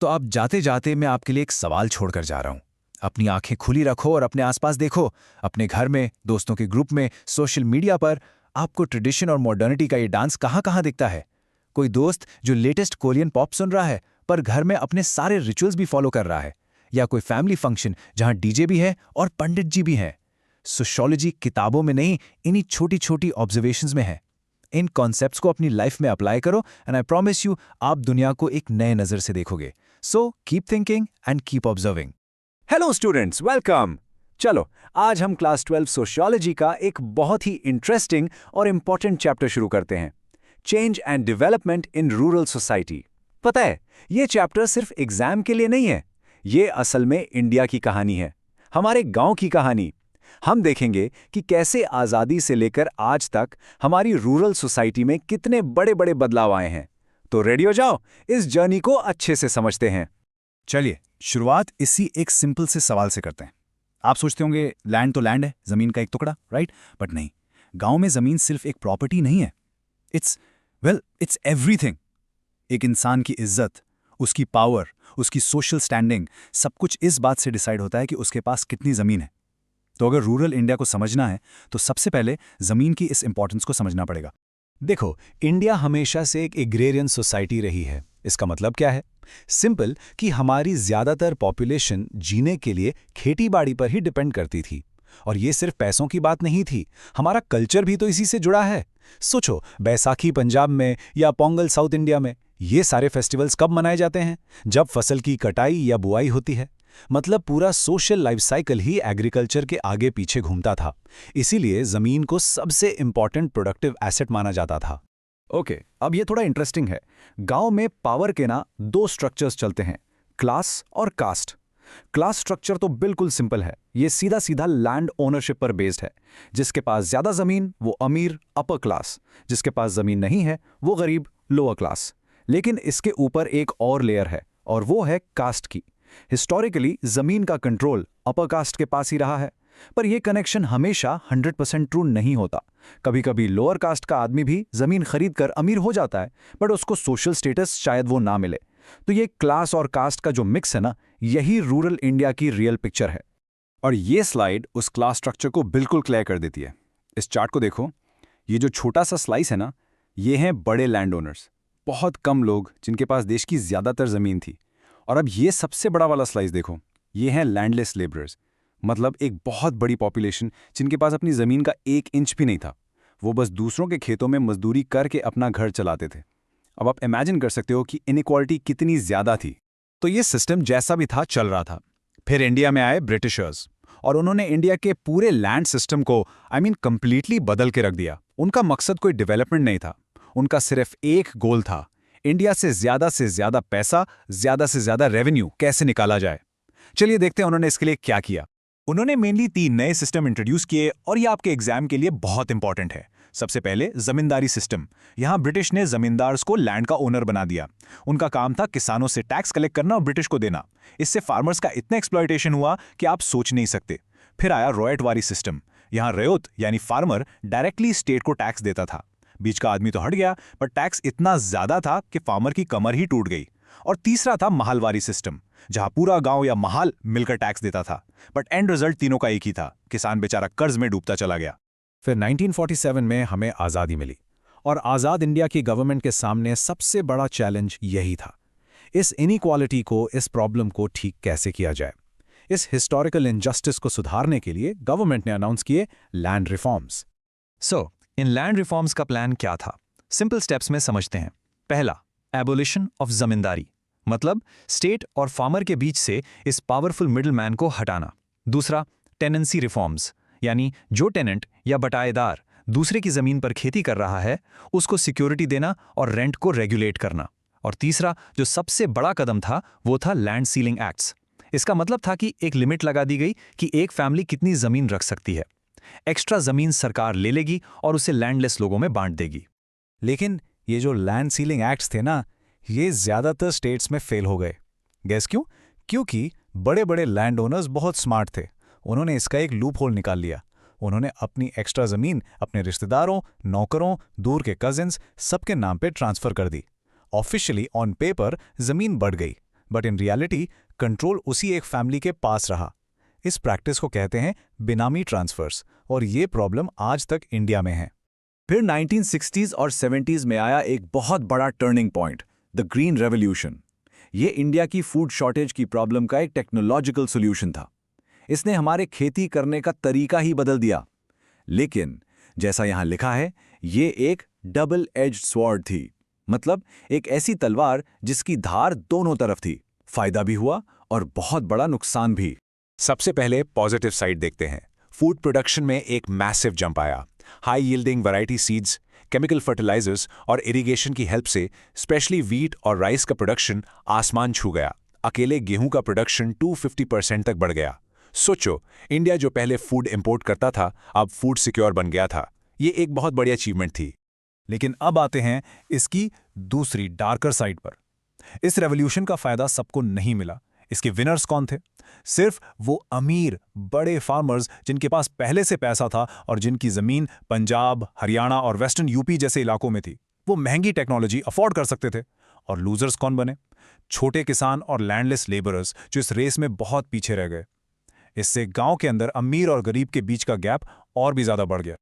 तो अब जाते जाते मैं आपके लिए एक सवाल छोड़कर जा रहा हूं। अपनी आंखें खुली रखो और अपने आसपास देखो, अपने घर में, दोस्तों के ग्रुप में, सोशल मीडिया पर आपको ट्रेडिशन और मॉडर्निटी का ये डांस कहाँ-कहाँ दिखता है? कोई दोस्त जो लेटेस्ट कोरियन पॉप सुन रहा है पर घर में अपने सारे रिचुअल्स भी फॉलो कर रहा है, या कोई फैमिली फंक्शन जहां डीजे भी है और पंडित जी भी हैं। सोशियोलॉजी किताबों में नहीं, इन्हीं छोटी-छोटी ऑब्जर्वेशंस में है। इन कॉन्सेप्ट्स को अपनी लाइफ में अप्लाई करो एंड आई प्रॉमिस यू, आप दुनिया को एक नए नजर से देखोगे। So keep thinking and keep observing. Hello students, welcome. चलो, आज हम क्लास 12 सोशियोलॉजी का एक बहुत ही इंटरेस्टिंग और इंपॉर्टेंट चैप्टर शुरू करते हैं, change and development in rural society. पता है, ये चैप्टर सिर्फ एग्जाम के लिए नहीं है, ये असल में इंडिया की कहानी है, हमारे गांव की कहानी। हम देखेंगे कि कैसे आज़ादी से लेकर आज तक हमारी रूरल सोसाइटी में कितने बड़े बड़े बदलाव आए हैं। तो रेडी हो जाओ, इस जर्नी को अच्छे से समझते हैं। चलिए शुरुआत इसी एक सिंपल से सवाल से करते हैं। आप सोचते होंगे लैंड तो लैंड है, जमीन का एक टुकड़ा, राइट? बट नहीं, गांव में जमीन सिर्फ एक प्रॉपर्टी नहीं है। It's everything. एक इंसान की इज्जत, उसकी पावर, उसकी सोशल स्टैंडिंग, सब कुछ इस बात से डिसाइड होता है कि उसके पास कितनी जमीन है। तो अगर रूरल इंडिया को समझना है तो सबसे पहले जमीन की इस इंपॉर्टेंस को समझना पड़ेगा। देखो, इंडिया हमेशा से एक एग्रेरियन सोसाइटी रही है। इसका मतलब क्या है? सिंपल कि हमारी ज्यादातर पॉपुलेशन जीने के लिए खेतीबाड़ी पर ही डिपेंड करती थी। और ये सिर्फ पैसों की बात नहीं थी, हमारा कल्चर भी तो इसी से जुड़ा है। सोचो, बैसाखी पंजाब में या पोंगल साउथ इंडिया में, ये सारे फेस्टिवल्स कब मनाए जाते हैं? जब फसल की कटाई या बुआई होती है। मतलब पूरा सोशल लाइफ साइकिल ही एग्रीकल्चर के आगे पीछे घूमता था। इसीलिए जमीन को सबसे इंपॉर्टेंट प्रोडक्टिव एसेट माना जाता था। ओके, अब ये थोड़ा इंटरेस्टिंग है। गांव में पावर के ना दो स्ट्रक्चर्स चलते हैं, क्लास और कास्ट। क्लास स्ट्रक्चर तो बिल्कुल सिंपल है, ये सीधा सीधा लैंड ओनरशिप पर बेस्ड है। जिसके पास ज्यादा जमीन वो अमीर, अपर क्लास। जिसके पास जमीन नहीं है वो गरीब, लोअर क्लास। लेकिन इसके ऊपर एक और लेयर है और वो है कास्ट की। हिस्टोरिकली जमीन का कंट्रोल अपर कास्ट के पास ही रहा है, पर यह कनेक्शन हमेशा 100% ट्रू नहीं होता। कभी कभी लोअर कास्ट का आदमी भी जमीन खरीदकर अमीर हो जाता है, बट उसको सोशल स्टेटस शायद वो ना मिले। तो ये क्लास और कास्ट का जो मिक्स है ना, यही रूरल इंडिया की रियल पिक्चर है। और ये स्लाइड उस क्लास स्ट्रक्चर को बिल्कुल क्लियर कर देती है। इस चार्ट को देखो, ये जो छोटा सा स्लाइस है ना, ये हैं बड़े लैंड ओनर्स, बहुत कम लोग जिनके पास देश की ज्यादातर जमीन थी। और अब ये सबसे बड़ा वाला स्लाइस देखो, ये हैं लैंडलेस लेबरर्स, मतलब एक बहुत बड़ी पॉपुलेशन जिनके पास अपनी जमीन का 1 इंच भी नहीं था। वो बस दूसरों के खेतों में मजदूरी करके अपना घर चलाते थे। अब आप इमेजिन कर सकते हो कि इनइक्वालिटी कितनी ज्यादा थी। तो ये सिस्टम जैसा भी था चल रहा था। फिर इंडिया में आए ब्रिटिशर्स और उन्होंने इंडिया के पूरे लैंड सिस्टम को कंप्लीटली बदल के रख दिया। उनका मकसद कोई डेवलपमेंट नहीं था, उनका सिर्फ एक गोल था, इंडिया से ज्यादा पैसा, ज्यादा से ज्यादा रेवेन्यू कैसे निकाला जाए। चलिए देखते हैं उन्होंने इसके लिए क्या किया। उन्होंने मेनली 3 नए सिस्टम इंट्रोड्यूस किए और ये आपके एग्जाम के लिए बहुत इंपॉर्टेंट है। सबसे पहले जमींदारी सिस्टम। यहां ब्रिटिश ने जमींदार्स को लैंड का ओनर बना दिया। उनका काम था किसानों से टैक्स कलेक्ट करना और ब्रिटिश को देना। इससे फार्मर्स का इतना एक्सप्लॉयटेशन हुआ कि आप सोच नहीं सकते। फिर आया रॉयतवारी सिस्टम। यहां रयोत यानी फार्मर डायरेक्टली स्टेट को टैक्स देता था। बीच का आदमी तो हट गया, पर टैक्स इतना ज्यादा था कि फार्मर की कमर ही टूट गई। और तीसरा था महालवारी सिस्टम, जहां पूरा गांव या महाल मिलकर टैक्स देता था। बट एंड रिजल्ट तीनों का एक ही था, किसान बेचारा कर्ज में डूबता चला गया। फिर 1947 में हमें आज़ादी मिली और आज़ाद इंडिया की गवर्नमेंट के सामने सबसे बड़ा चैलेंज यही था, इस इनइक्वालिटी को, इस प्रॉब्लम को ठीक कैसे किया जाए। इस हिस्टोरिकल इनजस्टिस को सुधारने के लिए गवर्नमेंट ने अनाउंस किए लैंड रिफॉर्म्स। सो इन लैंड रिफॉर्म्स का प्लान क्या था? सिंपल स्टेप्स में समझते हैं। पहला, एबोलिशन ऑफ जमींदारी, मतलब स्टेट और फार्मर के बीच से इस पावरफुल मिडलमैन को हटाना। दूसरा, टेनेंसी रिफॉर्म्स, यानी जो टेनेंट या बटाएदार दूसरे की जमीन पर खेती कर रहा है उसको सिक्योरिटी देना और रेंट को रेगुलेट करना। और तीसरा, जो सबसे बड़ा कदम था, वो था लैंड सीलिंग एक्ट्स। इसका मतलब था कि एक लिमिट लगा दी गई कि एक फैमिली कितनी जमीन रख सकती है। एक्स्ट्रा जमीन सरकार ले लेगी और उसे लैंडलेस लोगों में बांट देगी। लेकिन ये जो लैंड सीलिंग एक्ट्स थे ना, ये ज्यादातर स्टेट्स में फेल हो गए। गैस क्यों? क्योंकि बड़े बड़े लैंड ओनर्स बहुत स्मार्ट थे। उन्होंने इसका एक लूप होल निकाल लिया। उन्होंने अपनी एक्स्ट्रा जमीन अपने रिश्तेदारों, नौकरों, दूर के कजिन्स सबके नाम पे ट्रांसफर कर दी। ऑफिशियली ऑन पेपर जमीन बढ़ गई, बट इन रियलिटी कंट्रोल उसी एक फैमिली के पास रहा। इस प्रैक्टिस को कहते हैं बिनामी ट्रांसफर्स, और ये प्रॉब्लम आज तक इंडिया में है। फिर 1960s और 70s में आया एक बहुत बड़ा turning point, the green revolution. ये इंडिया की फूड शॉर्टेज की प्रॉब्लम का एक टेक्नोलॉजिकल सॉल्यूशन था। इसने हमारे खेती करने का तरीका ही बदल दिया। लेकिन जैसा यहां लिखा है, ये एक डबल एज्ड स्वॉर्ड थी, मतलब एक ऐसी तलवार जिसकी धार दोनों तरफ थी। फायदा भी हुआ और बहुत बड़ा नुकसान भी। सबसे पहले पॉजिटिव साइड देखते हैं। फूड प्रोडक्शन में एक मैसिव जंप आया। High yielding variety seeds, chemical fertilisers और इरिगेशन की हेल्प से स्पेशली वीट और राइस का प्रोडक्शन आसमान छू गया। अकेले गेहूं का प्रोडक्शन 250% तक बढ़ गया। सोचो, इंडिया जो पहले फूड इंपोर्ट करता था अब फूड सिक्योर बन गया था। ये एक बहुत बड़ी अचीवमेंट थी। लेकिन अब आते हैं इसकी दूसरी डार्कर साइड पर। इस रेवोल्यूशन का फायदा सबको नहीं मिला। इसके विनर्स कौन थे? सिर्फ वो अमीर बड़े फार्मर्स जिनके पास पहले से पैसा था और जिनकी जमीन पंजाब, हरियाणा और वेस्टर्न यूपी जैसे इलाकों में थी। वो महंगी टेक्नोलॉजी अफोर्ड कर सकते थे। और लूजर्स कौन बने? छोटे किसान और लैंडलेस लेबरर्स जो इस रेस में बहुत पीछे रह गए। इससे गांव के अंदर अमीर और गरीब के बीच का गैप और भी ज्यादा बढ़ गया।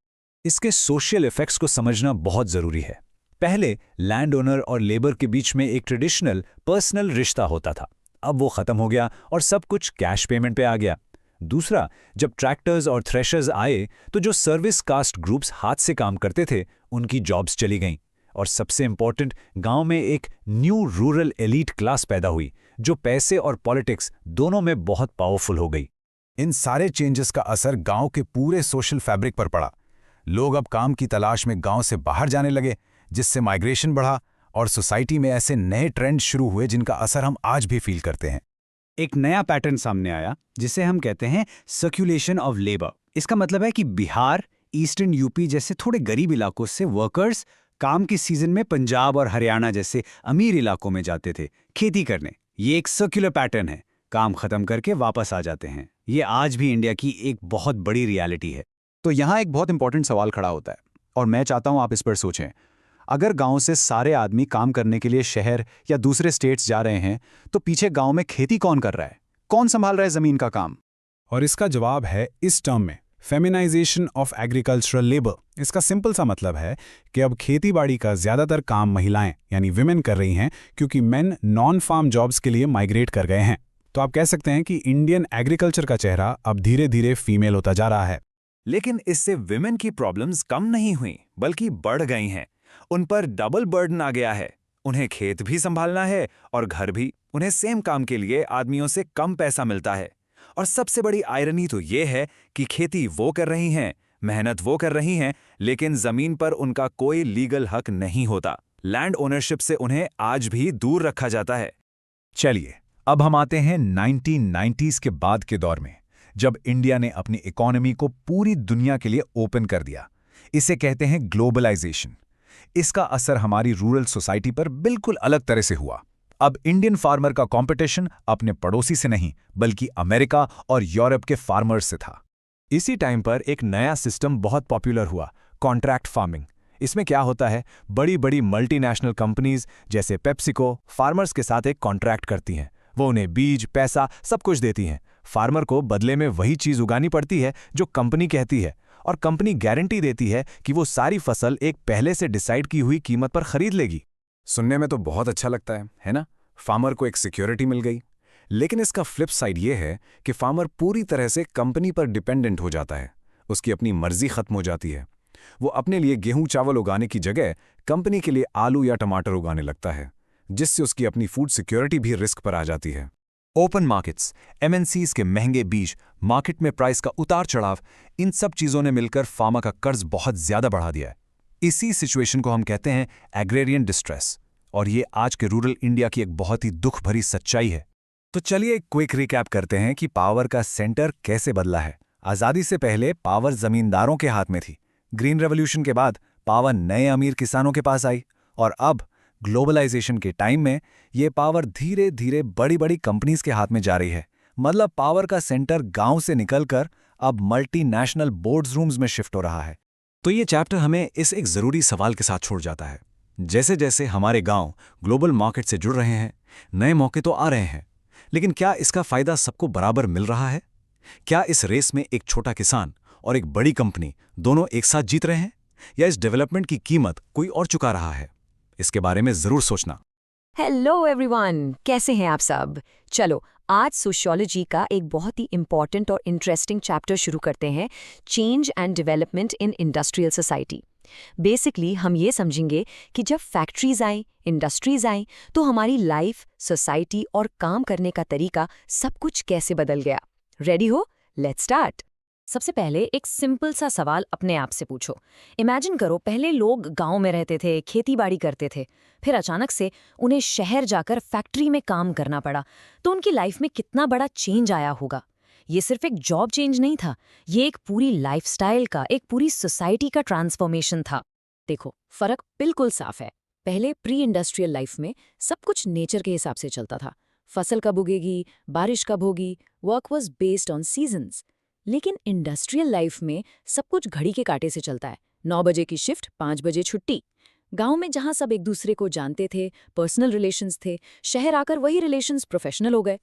इसके सोशल इफेक्ट्स को समझना बहुत जरूरी है। पहले लैंड ओनर और लेबर के बीच में एक ट्रेडिशनल पर्सनल रिश्ता होता था। अब वो खत्म हो गया और सब कुछ कैश पेमेंट पे आ गया। दूसरा, जब ट्रैक्टर्स और थ्रेशर्स आए तो जो सर्विस कास्ट ग्रुप्स हाथ से काम करते थे उनकी जॉब्स चली गईं। और सबसे इंपॉर्टेंट, गांव में एक न्यू रूरल एलीट क्लास पैदा हुई जो पैसे और पॉलिटिक्स दोनों में बहुत पावरफुल हो गई। इन सारे चेंजेस का असर गांव के पूरे सोशल फैब्रिक पर पड़ा। लोग अब काम की तलाश में गांव से बाहर जाने लगे, जिससे माइग्रेशन बढ़ा और सोसाइटी में ऐसे नए ट्रेंड शुरू हुए जिनका असर हम आज भी फील करते हैं। एक नया पैटर्न सामने आया जिसे हम कहते हैं सर्कुलेशन ऑफ लेबर। इसका मतलब है कि बिहार, ईस्टर्न यूपी जैसे थोड़े गरीब इलाकों से वर्कर्स काम की सीजन में पंजाब और हरियाणा जैसे अमीर इलाकों में जाते थे खेती करने। ये एक सर्कुलर पैटर्न है, काम खत्म करके वापस आ जाते हैं। ये आज भी इंडिया की एक बहुत बड़ी रियलिटी है। तो यहाँ एक बहुत इंपॉर्टेंट सवाल खड़ा होता है और मैं चाहता हूँ आप इस पर सोचें। अगर गांव से सारे आदमी काम करने के लिए शहर या दूसरे स्टेट्स जा रहे हैं तो पीछे गांव में खेती कौन कर रहा है? कौन संभाल रहा है जमीन का काम? और इसका जवाब है इस टर्म में, फेमिनाइजेशन ऑफ एग्रीकल्चरल लेबर। इसका सिंपल सा मतलब है कि अब खेतीबाड़ी का ज्यादातर काम महिलाएं यानी विमेन कर रही हैं क्योंकि मेन नॉन फार्म जॉब्स के लिए माइग्रेट कर गए हैं। तो आप कह सकते हैं कि इंडियन एग्रीकल्चर का चेहरा अब धीरे धीरे फीमेल होता जा रहा है। लेकिन इससे विमेन की प्रॉब्लम्स कम नहीं हुई बल्कि बढ़ गई हैं। उन पर डबल बर्डन आ गया है। उन्हें खेत भी संभालना है और घर भी। उन्हें सेम काम के लिए आदमियों से कम पैसा मिलता है। और सबसे बड़ी आयरनी तो ये है कि खेती वो कर रही हैं, मेहनत वो कर रही हैं, लेकिन जमीन पर उनका कोई लीगल हक नहीं होता। लैंड ओनरशिप से उन्हें आज भी दूर रखा जाता है। चलिए, अब हम आते हैं 1990s के बाद के दौर में, जब इंडिया ने अपनी इकोनॉमी को पूरी दुनिया के लिए ओपन कर दिया। इसे कहते हैं ग्लोबलाइजेशन। इसका असर हमारी रूरल सोसाइटी पर बिल्कुल अलग तरह से हुआ। अब इंडियन फार्मर का कंपटीशन अपने पड़ोसी से नहीं बल्कि अमेरिका और यूरोप के फार्मर्स से था। इसी टाइम पर एक नया सिस्टम बहुत पॉपुलर हुआ, कॉन्ट्रैक्ट फार्मिंग। इसमें क्या होता है, बड़ी बड़ी मल्टीनेशनल कंपनीज जैसे पेप्सिको फार्मर्स के साथ एक कॉन्ट्रैक्ट करती हैं। वो उन्हें बीज, पैसा सब कुछ देती हैं। फार्मर को बदले में वही चीज उगानी पड़ती है जो कंपनी कहती है, और कंपनी गारंटी देती है कि वो सारी फसल एक पहले से डिसाइड की हुई कीमत पर खरीद लेगी। सुनने में तो बहुत अच्छा लगता है ना? फार्मर को एक सिक्योरिटी मिल गई। लेकिन इसका फ्लिप साइड ये है कि फार्मर पूरी तरह से कंपनी पर डिपेंडेंट हो जाता है। उसकी अपनी मर्जी खत्म हो जाती है। वो अपने लिए गेहूं चावल उगाने की जगह कंपनी के लिए आलू या टमाटर उगाने लगता है, जिससे उसकी अपनी फूड सिक्योरिटी भी रिस्क पर आ जाती है। ओपन मार्केट्स, एमएनसीज के महंगे बीज, मार्केट में प्राइस का उतार चढ़ाव, इन सब चीजों ने मिलकर फार्मर का कर्ज बहुत ज्यादा बढ़ा दिया है। इसी सिचुएशन को हम कहते हैं एग्रेरियन डिस्ट्रेस, और ये आज के रूरल इंडिया की एक बहुत ही दुख भरी सच्चाई है। तो चलिए एक क्विक रिकैप करते हैं कि पावर का सेंटर कैसे बदला है। आज़ादी से पहले पावर जमींदारों के हाथ में थी। ग्रीन रेवोल्यूशन के बाद पावर नए अमीर किसानों के पास आई, और अब ग्लोबलाइजेशन के टाइम में ये पावर धीरे धीरे बड़ी बड़ी कंपनीज के हाथ में जा रही है। मतलब पावर का सेंटर गांव से निकलकर अब मल्टीनेशनल बोर्ड्स रूम्स में शिफ्ट हो रहा है। तो ये चैप्टर हमें इस एक जरूरी सवाल के साथ छोड़ जाता है। जैसे जैसे हमारे गांव ग्लोबल मार्केट से जुड़ रहे हैं, नए मौके तो आ रहे हैं, लेकिन क्या इसका फायदा सबको बराबर मिल रहा है? क्या इस रेस में एक छोटा किसान और एक बड़ी कंपनी दोनों एक साथ जीत रहे हैं, या इस डेवलपमेंट की कीमत कोई और चुका रहा है? इसके बारे में जरूर सोचना। हेलो एवरीवन, कैसे हैं आप सब? चलो आज सोशियोलॉजी का एक बहुत ही इंपॉर्टेंट और इंटरेस्टिंग चैप्टर शुरू करते हैं, change and development in industrial society. Basically हम ये समझेंगे कि जब फैक्ट्रीज आए, इंडस्ट्रीज आए, तो हमारी लाइफ, सोसाइटी और काम करने का तरीका सब कुछ कैसे बदल गया। रेडी हो? Let's start. सबसे पहले एक सिंपल सा सवाल अपने आप से पूछो। इमेजिन करो, पहले लोग गांव में रहते थे, खेतीबाड़ी करते थे, फिर अचानक से उन्हें शहर जाकर फैक्ट्री में काम करना पड़ा, तो उनकी लाइफ में कितना बड़ा चेंज आया होगा। ये सिर्फ एक जॉब चेंज नहीं था, ये एक पूरी लाइफस्टाइल का, एक पूरी सोसाइटी का ट्रांसफॉर्मेशन था। देखो, फर्क बिल्कुल साफ है। पहले प्री इंडस्ट्रियल लाइफ में सब कुछ नेचर के हिसाब से चलता था। फसल कब उगेगी, बारिश कब होगी, work was based on seasons. लेकिन इंडस्ट्रियल लाइफ में सब कुछ घड़ी के कांटे से चलता है। 9 बजे की शिफ्ट, 5 बजे छुट्टी। गांव में जहां सब एक दूसरे को जानते थे, पर्सनल रिलेशंस थे, शहर आकर वही रिलेशंस प्रोफेशनल हो गए।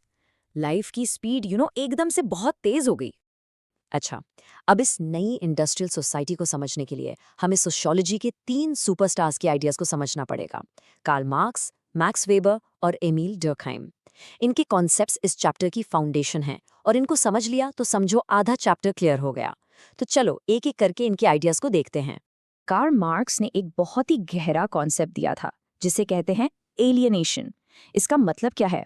लाइफ की स्पीड एकदम से बहुत तेज हो गई। अच्छा, अब इस नई इंडस्ट्रियल सोसाइटी को समझने के लिए हमें सोशियोलॉजी के 3 सुपरस्टार्स के आइडियाज को समझना पड़ेगा। कार्ल मार्क्स, मैक्स वेबर और एमील डर्कहाइम। इनके कॉन्सेप्ट्स इस चैप्टर की फाउंडेशन हैं और इनको समझ लिया तो समझो आधा चैप्टर क्लियर हो गया। तो चलो एक एक करके इनके आइडियाज को देखते हैं। कार्ल मार्क्स ने एक बहुत ही गहरा कॉन्सेप्ट दिया था जिसे कहते हैं एलियनेशन। इसका मतलब क्या है?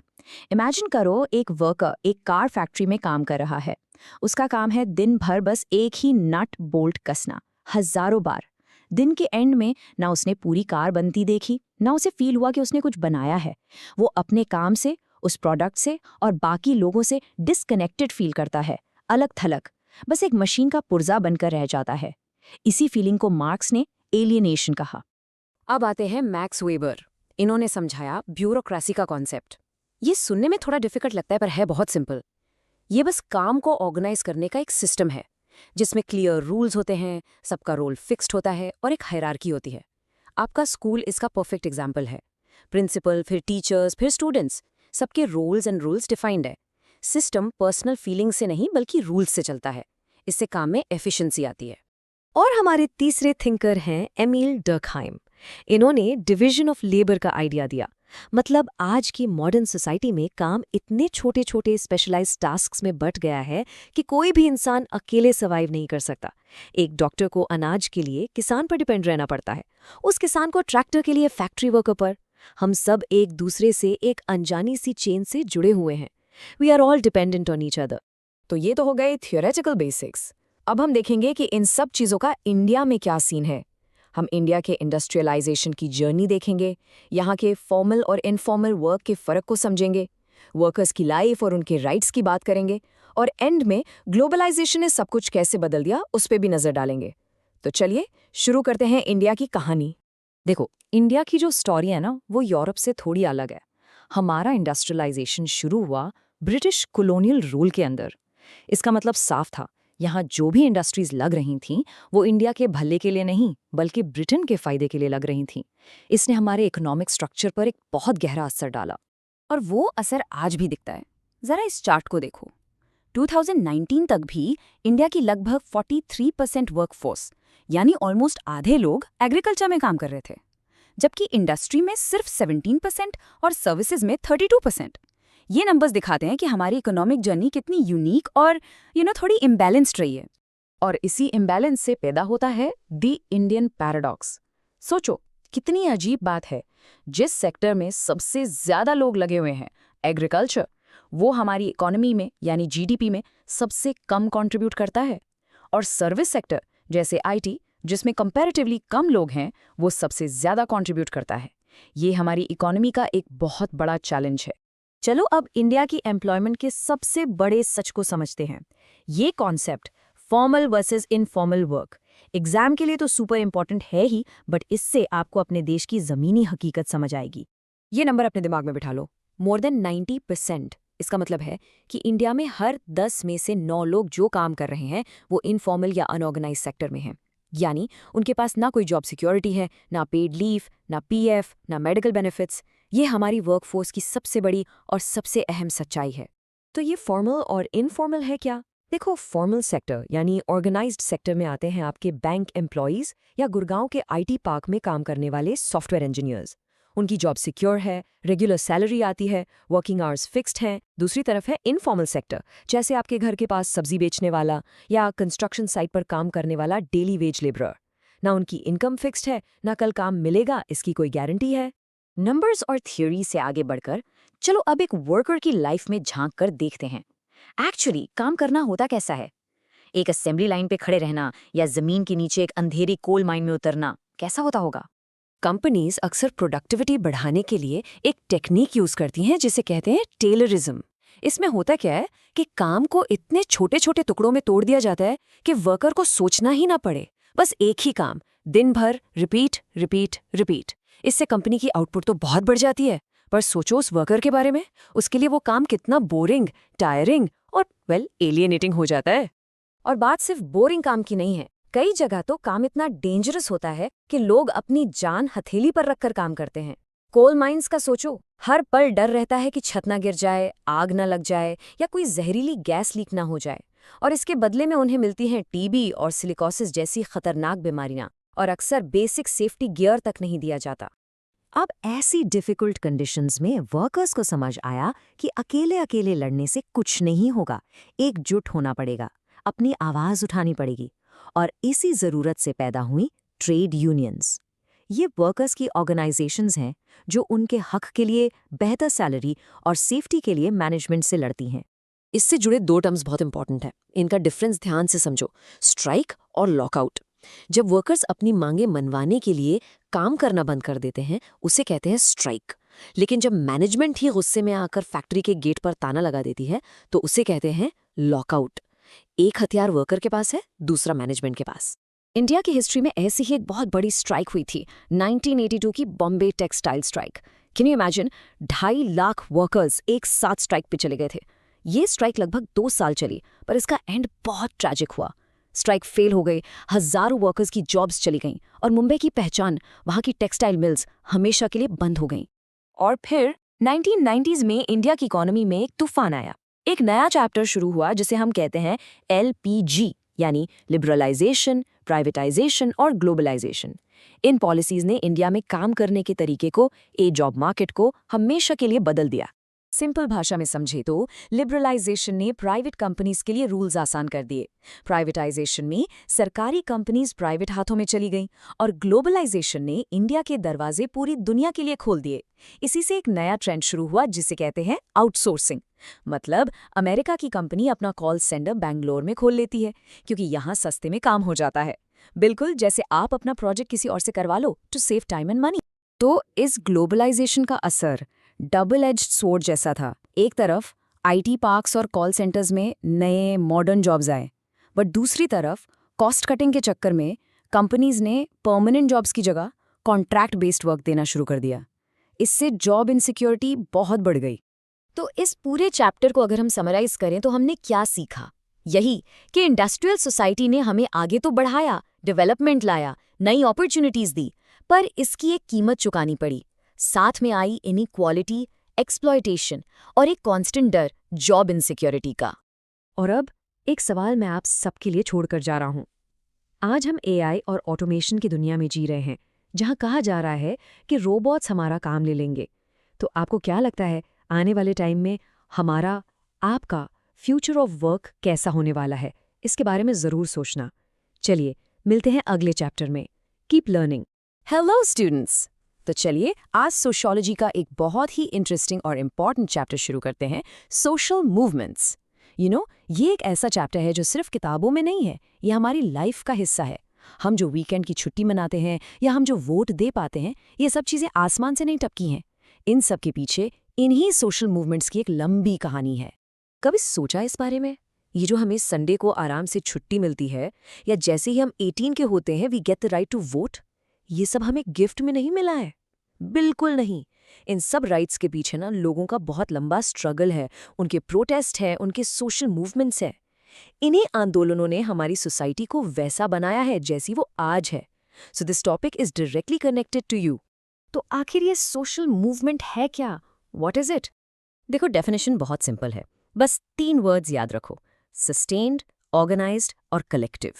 इमेजिन करो एक वर्कर एक कार फैक्ट्री में काम कर रहा है। उसका काम है दिन भर बस एक ही नट बोल्ट कसना, हजारों बार। दिन के एंड में ना उसने पूरी कार बनती देखी, ना उसे फील हुआ कि उसने कुछ बनाया है। वो अपने काम से, उस प्रोडक्ट से और बाकी लोगों से डिस्कनेक्टेड फील करता है, अलग थलग, बस एक मशीन का पुर्जा बनकर रह जाता है। इसी फीलिंग को मार्क्स ने एलियनेशन कहा। अब आते हैं मैक्स वेबर। इन्होंने समझाया ब्यूरोक्रेसी का कॉन्सेप्ट। ये सुनने में थोड़ा डिफिकल्ट लगता है पर है बहुत सिंपल। ये बस काम को ऑर्गेनाइज करने का एक सिस्टम है जिसमें क्लियर रूल्स होते हैं, सबका रोल फिक्स्ड होता है और एक हायरार्की होती है। आपका स्कूल इसका परफेक्ट एग्जाम्पल है। प्रिंसिपल, फिर टीचर्स, फिर स्टूडेंट्स, सबके रोल्स एंड रूल्स डिफाइंड है। सिस्टम पर्सनल फीलिंग से नहीं बल्कि रूल्स से चलता है। इससे काम में एफिशिएंसी आती है। और हमारे तीसरे थिंकर हैं एमील डर्कहाइम। इन्होंने डिवीजन ऑफ लेबर का आइडिया दिया। मतलब आज की मॉडर्न सोसाइटी में काम इतने छोटे छोटे स्पेशलाइज्ड टास्क्स में बंट गया है कि कोई भी इंसान अकेले सर्वाइव नहीं कर सकता। एक डॉक्टर को अनाज के लिए किसान पर डिपेंड रहना पड़ता है, उस किसान को ट्रैक्टर के लिए फैक्ट्री वर्कर पर। हम सब एक दूसरे से एक अनजानी सी चेन से जुड़े हुए हैं। We are all dependent on each other. तो ये तो हो गए थियोरेटिकल बेसिक्स। अब हम देखेंगे कि इन सब चीज़ों का इंडिया में क्या सीन है। हम इंडिया के इंडस्ट्रियलाइजेशन की जर्नी देखेंगे, यहाँ के फॉर्मल और इनफॉर्मल वर्क के फ़र्क को समझेंगे, वर्कर्स की लाइफ और उनके राइट्स की बात करेंगे, और एंड में ग्लोबलाइजेशन ने सब कुछ कैसे बदल दिया उस पर भी नज़र डालेंगे। तो चलिए शुरू करते हैं इंडिया की कहानी। देखो, इंडिया की जो स्टोरी है ना, वो यूरोप से थोड़ी अलग है। हमारा इंडस्ट्रियलाइजेशन शुरू हुआ ब्रिटिश कॉलोनियल रूल के अंदर। इसका मतलब साफ था, यहाँ जो भी इंडस्ट्रीज लग रही थीं वो इंडिया के भले के लिए नहीं बल्कि ब्रिटेन के फायदे के लिए लग रही थीं। इसने हमारे इकोनॉमिक स्ट्रक्चर पर एक बहुत गहरा असर डाला और वो असर आज भी दिखता है। ज़रा इस चार्ट को देखो। 2019 तक भी इंडिया की लगभग 43% वर्कफोर्स यानी ऑलमोस्ट आधे लोग एग्रीकल्चर में काम कर रहे थे, जबकि इंडस्ट्री में सिर्फ 17% और सर्विसेज में 32%। ये नंबर्स दिखाते हैं कि हमारी इकोनॉमिक जर्नी कितनी यूनिक और थोड़ी इम्बैलेंस्ड रही है। और इसी इम्बैलेंस से पैदा होता है दी इंडियन पैराडॉक्स। सोचो कितनी अजीब बात है, जिस सेक्टर में सबसे ज्यादा लोग लगे हुए हैं, एग्रीकल्चर, वो हमारी इकोनॉमी में यानी जीडीपी में सबसे कम कंट्रीब्यूट करता है, और सर्विस सेक्टर जैसे आईटी जिसमें कंपैरेटिवली कम लोग हैं वो सबसे ज्यादा कंट्रीब्यूट करता है। ये हमारी इकोनॉमी का एक बहुत बड़ा चैलेंज है। चलो अब इंडिया की एम्प्लॉयमेंट के सबसे बड़े सच को समझते हैं। ये concept formal versus informal work exam के लिए तो सुपर इंपॉर्टेंट है ही, बट इससे आपको अपने देश की ज़मीनी हकीकत समझ आएगी। ये नंबर अपने दिमाग में बिठा लो, मोर देन 90%। इसका मतलब है कि इंडिया में हर 10 में से 9 लोग जो काम कर रहे हैं वो इनफॉर्मल या अनऑर्गेनाइज सेक्टर में हैं। यानी उनके पास ना कोई जॉब सिक्योरिटी है, ना पेड लीव, ना पीएफ, ना मेडिकल बेनिफिट्स। ये हमारी वर्कफोर्स की सबसे बड़ी और सबसे अहम सच्चाई है। तो ये फॉर्मल और इनफॉर्मल है क्या? देखो, फॉर्मल सेक्टर यानी ऑर्गेनाइज्ड सेक्टर में आते हैं आपके बैंक एम्प्लॉयज़ या गुड़गांव के आईटी पार्क में काम करने वाले सॉफ्टवेयर इंजीनियर्स। उनकी जॉब सिक्योर है, रेगुलर सैलरी आती है, वर्किंग आवर्स फिक्स्ड हैं। दूसरी तरफ है इनफॉर्मल सेक्टर, जैसे आपके घर के पास सब्जी बेचने वाला या कंस्ट्रक्शन साइट पर काम करने वाला डेली वेज लेबरर। ना उनकी इनकम फिक्स्ड है, ना कल काम मिलेगा इसकी कोई गारंटी है। नंबर्स और थ्योरी से आगे बढ़कर चलो अब एक वर्कर की लाइफ में झांक कर देखते हैं एक्चुअली काम करना होता कैसा है। एक असेंबली लाइन पे खड़े रहना या जमीन के नीचे एक अंधेरी कोल माइन में उतरना कैसा होता होगा? कंपनीज अक्सर प्रोडक्टिविटी बढ़ाने के लिए एक टेक्निक यूज करती हैं जिसे कहते हैं टेलरिज्म। इसमें होता क्या है कि काम को इतने छोटे छोटे टुकड़ों में तोड़ दिया जाता है कि वर्कर को सोचना ही ना पड़े, बस एक ही काम दिन भर रिपीट रिपीट रिपीट। इससे कंपनी की आउटपुट तो बहुत बढ़ जाती है, पर सोचो उस वर्कर के बारे में, उसके लिए वो काम कितना बोरिंग, टायरिंग और एलियनेटिंग हो जाता है। और बात सिर्फ बोरिंग काम की नहीं है, कई जगह तो काम इतना डेंजरस होता है कि लोग अपनी जान हथेली पर रखकर काम करते हैं। कोल माइंस का सोचो, हर पल डर रहता है कि छत ना गिर जाए, आग ना लग जाए या कोई जहरीली गैस लीक ना हो जाए, और इसके बदले में उन्हें मिलती हैं टीबी और सिलिकोसिस जैसी खतरनाक बीमारियां, और अक्सर बेसिक सेफ्टी गियर तक नहीं दिया जाता। अब ऐसी डिफिकल्ट कंडीशंस में वर्कर्स को समझ आया कि अकेले अकेले लड़ने से कुछ नहीं होगा, एकजुट होना पड़ेगा, अपनी आवाज उठानी पड़ेगी। और इसी जरूरत से पैदा हुई ट्रेड यूनियंस। ये वर्कर्स की ऑर्गेनाइजेशंस हैं जो उनके हक के लिए, बेहतर सैलरी और सेफ्टी के लिए मैनेजमेंट से लड़ती हैं। इससे जुड़े 2 टर्म्स बहुत इंपॉर्टेंट हैं, इनका डिफरेंस ध्यान से समझो, स्ट्राइक और लॉकआउट। जब वर्कर्स अपनी मांगे मनवाने के लिए काम करना बंद कर देते हैं, उसे कहते हैं स्ट्राइक। लेकिन जब मैनेजमेंट ही गुस्से में आकर फैक्ट्री के गेट पर ताना लगा देती है, तो उसे कहते हैं लॉकआउट। एक हथियार वर्कर के पास है, दूसरा मैनेजमेंट के पास। इंडिया की हिस्ट्री में ऐसी ही एक बहुत बड़ी स्ट्राइक हुई थी, 1982 की Bombay textile strike. Can you imagine, 2.5 lakh workers एक साथ स्ट्राइक पे चले गए थे। ये स्ट्राइक लगभग 2 साल चली, पर इसका एंड बहुत ट्रैजिक हुआ। स्ट्राइक फेल हो गई, हजारों वर्कर्स की जॉब्स चली गईं और मुंबई की पहचान, वहां की टेक्सटाइल मिल्स, हमेशा के लिए बंद हो गईं। और फिर 1990s में इंडिया की इकोनॉमी में एक तूफान आया। एक नया चैप्टर शुरू हुआ जिसे हम कहते हैं LPG, यानी लिबरलाइजेशन, प्राइवेटाइजेशन और ग्लोबलाइजेशन। इन पॉलिसीज ने इंडिया में काम करने के तरीके को, जॉब मार्केट को हमेशा के लिए बदल दिया। सिंपल भाषा में समझे तो लिबरलाइजेशन ने प्राइवेट कंपनीज के लिए रूल्स आसान कर दिए, प्राइवेटाइजेशन में सरकारी कंपनीज प्राइवेट हाथों में चली गईं, और ग्लोबलाइजेशन ने इंडिया के दरवाजे पूरी दुनिया के लिए खोल दिए। इसी से एक नया ट्रेंड शुरू हुआ जिसे कहते हैं आउटसोर्सिंग। मतलब अमेरिका की कंपनी अपना कॉल सेंटर बैंगलोर में खोल लेती है, क्योंकि यहाँ सस्ते में काम हो जाता है, बिल्कुल जैसे आप अपना प्रोजेक्ट किसी और से करवा लो to save time and money. तो इस ग्लोबलाइजेशन का असर डबल एज्ड स्वॉर्ड जैसा था। एक तरफ IT पार्क्स और कॉल सेंटर्स में नए मॉडर्न जॉब्स आए, बट दूसरी तरफ कॉस्ट कटिंग के चक्कर में कंपनीज ने परमानेंट जॉब्स की जगह कॉन्ट्रैक्ट बेस्ड वर्क देना शुरू कर दिया। इससे जॉब इनसिक्योरिटी बहुत बढ़ गई। तो इस पूरे चैप्टर को अगर हम समराइज करें तो हमने क्या सीखा? यही कि इंडस्ट्रियल सोसाइटी ने हमें आगे तो बढ़ाया, डेवलपमेंट लाया, नई अपॉर्चुनिटीज दी, पर इसकी एक कीमत चुकानी पड़ी। साथ में आई इनइक्वालिटी, एक्सप्लॉयटेशन और एक कांस्टेंट डर जॉब इनसिक्योरिटी का। और अब एक सवाल मैं आप सबके लिए छोड़कर जा रहा हूं। आज हम AI और ऑटोमेशन की दुनिया में जी रहे हैं, जहां कहा जा रहा है कि रोबोट्स हमारा काम ले लेंगे। तो आपको क्या लगता है आने वाले टाइम में हमारा, आपका फ्यूचर ऑफ वर्क कैसा होने वाला है? इसके बारे में जरूर सोचना। चलिए मिलते हैं अगले चैप्टर में। Keep learning. हेलो स्टूडेंट्स, तो चलिए आज सोशियोलॉजी का एक बहुत ही इंटरेस्टिंग और इम्पॉर्टेंट चैप्टर शुरू करते हैं, सोशल मूवमेंट्स। ये एक ऐसा चैप्टर है जो सिर्फ किताबों में नहीं है, ये हमारी लाइफ का हिस्सा है। हम जो वीकेंड की छुट्टी मनाते हैं या हम जो वोट दे पाते हैं, ये सब चीज़ें आसमान से नहीं टपकी हैं। इन सब के पीछे इन्हीं सोशल मूवमेंट्स की एक लंबी कहानी है। कभी सोचा इस बारे में? ये जो हमें संडे को आराम से छुट्टी मिलती है, या जैसे ही हम 18 के होते हैं we get the right to vote, ये सब हमें गिफ्ट में नहीं मिला है, बिल्कुल नहीं। इन सब राइट्स के पीछे ना लोगों का बहुत लंबा स्ट्रगल है, उनके प्रोटेस्ट है, उनके सोशल मूवमेंट्स है। इन्हीं आंदोलनों ने हमारी सोसाइटी को वैसा बनाया है जैसी वो आज है। So this topic is directly connected to you. तो आखिर ये सोशल मूवमेंट है क्या? What is it? देखो, डेफिनेशन बहुत सिंपल है, बस 3 वर्ड्स याद रखो, सस्टेन्ड, ऑर्गेनाइज्ड और कलेक्टिव।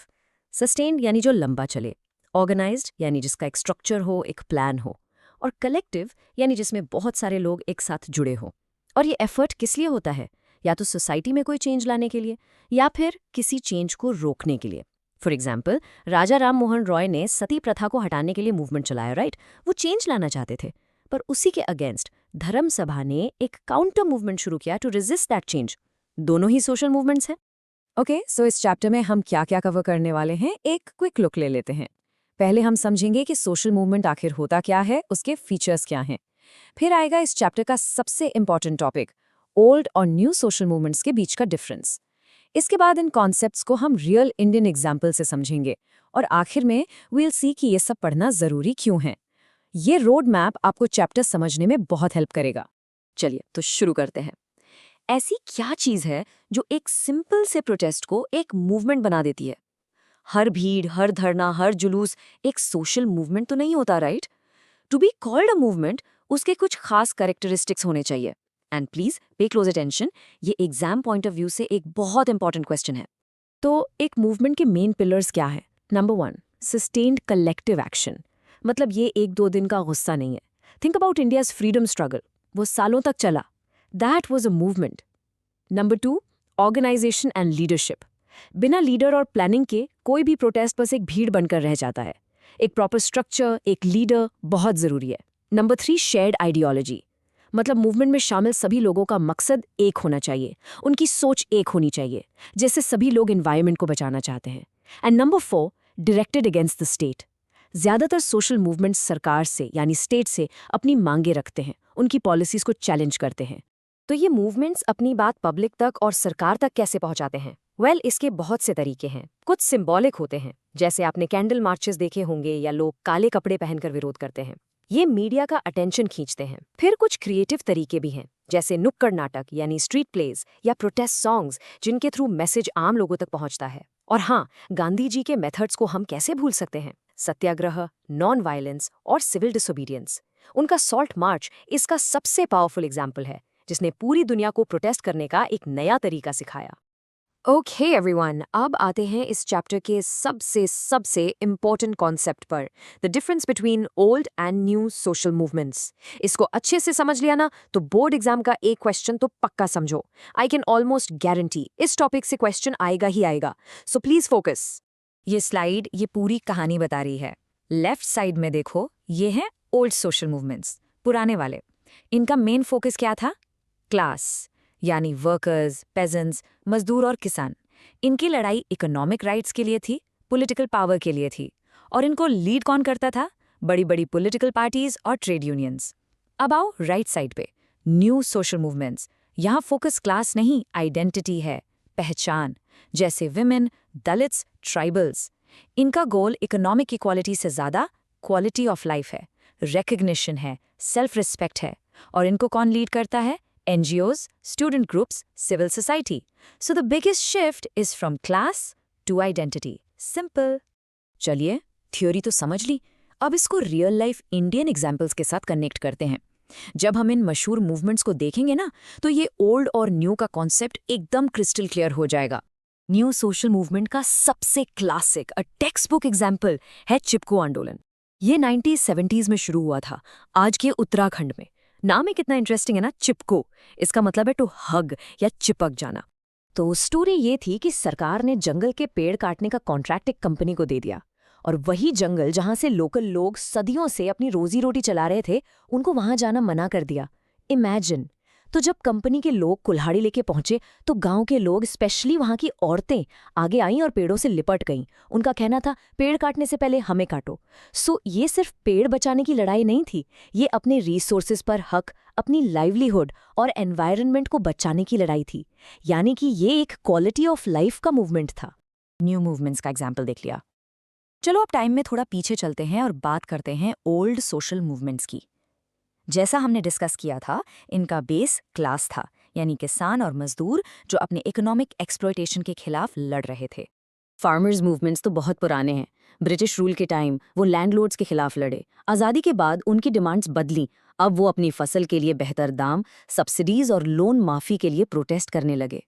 सस्टेन्ड यानी जो लंबा चले, ऑर्गेनाइज्ड यानी जिसका एक स्ट्रक्चर हो, एक प्लान हो, और कलेक्टिव यानी जिसमें बहुत सारे लोग एक साथ जुड़े हों। और ये एफर्ट किस लिए होता है? या तो सोसाइटी में कोई चेंज लाने के लिए, या फिर किसी चेंज को रोकने के लिए। फॉर एग्जाम्पल, राजा राम मोहन रॉय ने सती प्रथा को हटाने के लिए मूवमेंट चलाया, राइट? वो चेंज लाना चाहते थे, पर उसी के अगेंस्ट धर्म सभा ने एक काउंटर मूवमेंट शुरू किया टू रेजिस्ट दैट चेंज। दोनों ही सोशल मूवमेंट्स हैं। ओके, सो इस चैप्टर में हम क्या क्या कवर करने वाले हैं, एक क्विक लुक ले लेते हैं। पहले हम समझेंगे कि सोशल मूवमेंट आखिर होता क्या है, उसके फीचर्स क्या हैं। फिर आएगा इस चैप्टर का सबसे इंपॉर्टेंट टॉपिक, ओल्ड और न्यू सोशल मूवमेंट्स के बीच का डिफरेंस। इसके बाद इन कॉन्सेप्ट्स को हम रियल इंडियन एग्जाम्पल से समझेंगे और आखिर में वील सी कि ये सब पढ़ना जरूरी क्यों है। ये रोड मैप आपको चैप्टर समझने में बहुत हेल्प करेगा। चलिए तो शुरू करते हैं। ऐसी क्या चीज है जो एक सिंपल से प्रोटेस्ट को एक मूवमेंट बना देती है? हर भीड़, हर धरना, हर जुलूस एक सोशल मूवमेंट तो नहीं होता, right? To be called a movement उसके कुछ खास कैरेक्टरिस्टिक्स होने चाहिए। And please pay close attention, ये एग्जाम पॉइंट ऑफ व्यू से एक बहुत इंपॉर्टेंट क्वेश्चन है। तो एक मूवमेंट के मेन पिलर्स क्या है? Number 1, sustained collective action. मतलब ये 1-2 दिन का गुस्सा नहीं है। Think about India's freedom struggle, वो सालों तक चला। That was a movement. Number 2, organisation and leadership. बिना लीडर और प्लानिंग के कोई भी प्रोटेस्ट बस एक भीड़ बनकर रह जाता है। एक प्रॉपर स्ट्रक्चर, एक लीडर बहुत जरूरी है। Number 3, shared ideology. मतलब मूवमेंट में शामिल सभी लोगों का मकसद एक होना चाहिए, उनकी सोच एक होनी चाहिए, जैसे सभी लोग एनवायरनमेंट को बचाना चाहते हैं। And number 4, directed against the state. ज्यादातर सोशल मूवमेंट्स सरकार से यानी स्टेट से अपनी मांगे रखते हैं, उनकी पॉलिसीज को चैलेंज करते हैं। तो ये मूवमेंट्स अपनी बात पब्लिक तक और सरकार तक कैसे पहुंचाते हैं? वेल, इसके बहुत से तरीके हैं। कुछ सिंबॉलिक होते हैं, जैसे आपने कैंडल मार्चेस देखे होंगे या लोग काले कपड़े पहनकर विरोध करते हैं। ये मीडिया का अटेंशन खींचते हैं। फिर कुछ क्रिएटिव तरीके भी हैं, जैसे नुक्कड़ नाटक यानी स्ट्रीट प्लेज या प्रोटेस्ट सॉन्ग्स, जिनके थ्रू मैसेज आम लोगों तक पहुंचता है। और हाँ, गांधी जी के मेथड्स को हम कैसे भूल सकते हैं? सत्याग्रह, नॉन वायलेंस और सिविल डिसोबीडियंस। उनका सॉल्ट मार्च इसका सबसे पावरफुल एग्जाम्पल है, जिसने पूरी दुनिया को प्रोटेस्ट करने का एक नया तरीका सिखाया। ओके एवरीवन, अब आते हैं इस चैप्टर के सबसे इम्पोर्टेंट कॉन्सेप्ट पर, the difference between old and new social movements. इसको अच्छे से समझ लिया ना, तो बोर्ड एग्जाम का एक क्वेश्चन तो पक्का समझो। आई कैन ऑलमोस्ट गारंटी इस टॉपिक से क्वेश्चन आएगा ही आएगा, सो प्लीज फोकस। ये स्लाइड ये पूरी कहानी बता रही है। लेफ्ट साइड में देखो, ये हैं ओल्ड सोशल मूवमेंट्स, पुराने वाले। इनका मेन फोकस क्या था? क्लास, यानी वर्कर्स, पेजेंट्स, मजदूर और किसान। इनकी लड़ाई इकोनॉमिक राइट्स के लिए थी, पॉलिटिकल पावर के लिए थी। और इनको लीड कौन करता था? बड़ी बड़ी पॉलिटिकल पार्टीज और ट्रेड यूनियंस। अब आओ राइट साइड पे, न्यू सोशल मूवमेंट्स। यहाँ फोकस क्लास नहीं, आइडेंटिटी है, पहचान, जैसे विमेन, दलित्स, ट्राइबल्स। इनका गोल इकोनॉमिक इक्वालिटी से ज्यादा क्वालिटी ऑफ लाइफ है, रिकग्निशन है, सेल्फ रिस्पेक्ट है। और इनको कौन लीड करता है? NGOs, student groups, civil society. So the biggest shift is from class to identity. Simple. चलिए, थ्योरी तो समझ ली, अब इसको रियल लाइफ इंडियन एग्जाम्पल्स के साथ कनेक्ट करते हैं। जब हम इन मशहूर मूवमेंट्स को देखेंगे ना, तो ये ओल्ड और न्यू का कॉन्सेप्ट एकदम क्रिस्टल क्लियर हो जाएगा। न्यू सोशल मूवमेंट का सबसे क्लासिक टेक्स्ट बुक एग्जाम्पल है चिपको आंदोलन। ये 1970s में शुरू हुआ था, आज के उत्तराखंड में। नाम ही कितना इंटरेस्टिंग है ना, चिपको। इसका मतलब है टू हग या चिपक जाना। तो स्टोरी ये थी कि सरकार ने जंगल के पेड़ काटने का कॉन्ट्रैक्ट एक कंपनी को दे दिया, और वही जंगल जहां से लोकल लोग सदियों से अपनी रोजी रोटी चला रहे थे, उनको वहां जाना मना कर दिया। इमेजिन। तो जब कंपनी के लोग कुल्हाड़ी लेके पहुंचे, तो गांव के लोग, स्पेशली वहां की औरतें, आगे आईं और पेड़ों से लिपट गईं। उनका कहना था, पेड़ काटने से पहले हमें काटो। सो ये सिर्फ पेड़ बचाने की लड़ाई नहीं थी, ये अपने रिसोर्सेज पर हक, अपनी लाइवलीहुड और एनवायरनमेंट को बचाने की लड़ाई थी। यानी कि ये एक क्वालिटी ऑफ लाइफ का मूवमेंट था। न्यू मूवमेंट्स का एग्जाम्पल देख लिया। चलो अब टाइम में थोड़ा पीछे चलते हैं और बात करते हैं ओल्ड सोशल मूवमेंट्स की। जैसा हमने डिस्कस किया था, इनका बेस क्लास था, यानी किसान और मजदूर जो अपने इकोनॉमिक एक्सप्लॉयटेशन के खिलाफ लड़ रहे थे। फार्मर्स मूवमेंट्स तो बहुत पुराने हैं। ब्रिटिश रूल के टाइम वो लैंडलॉर्ड्स के खिलाफ लड़े। आज़ादी के बाद उनकी डिमांड्स बदली। अब वो अपनी फसल के लिए बेहतर दाम, सब्सिडीज और लोन माफी के लिए प्रोटेस्ट करने लगे।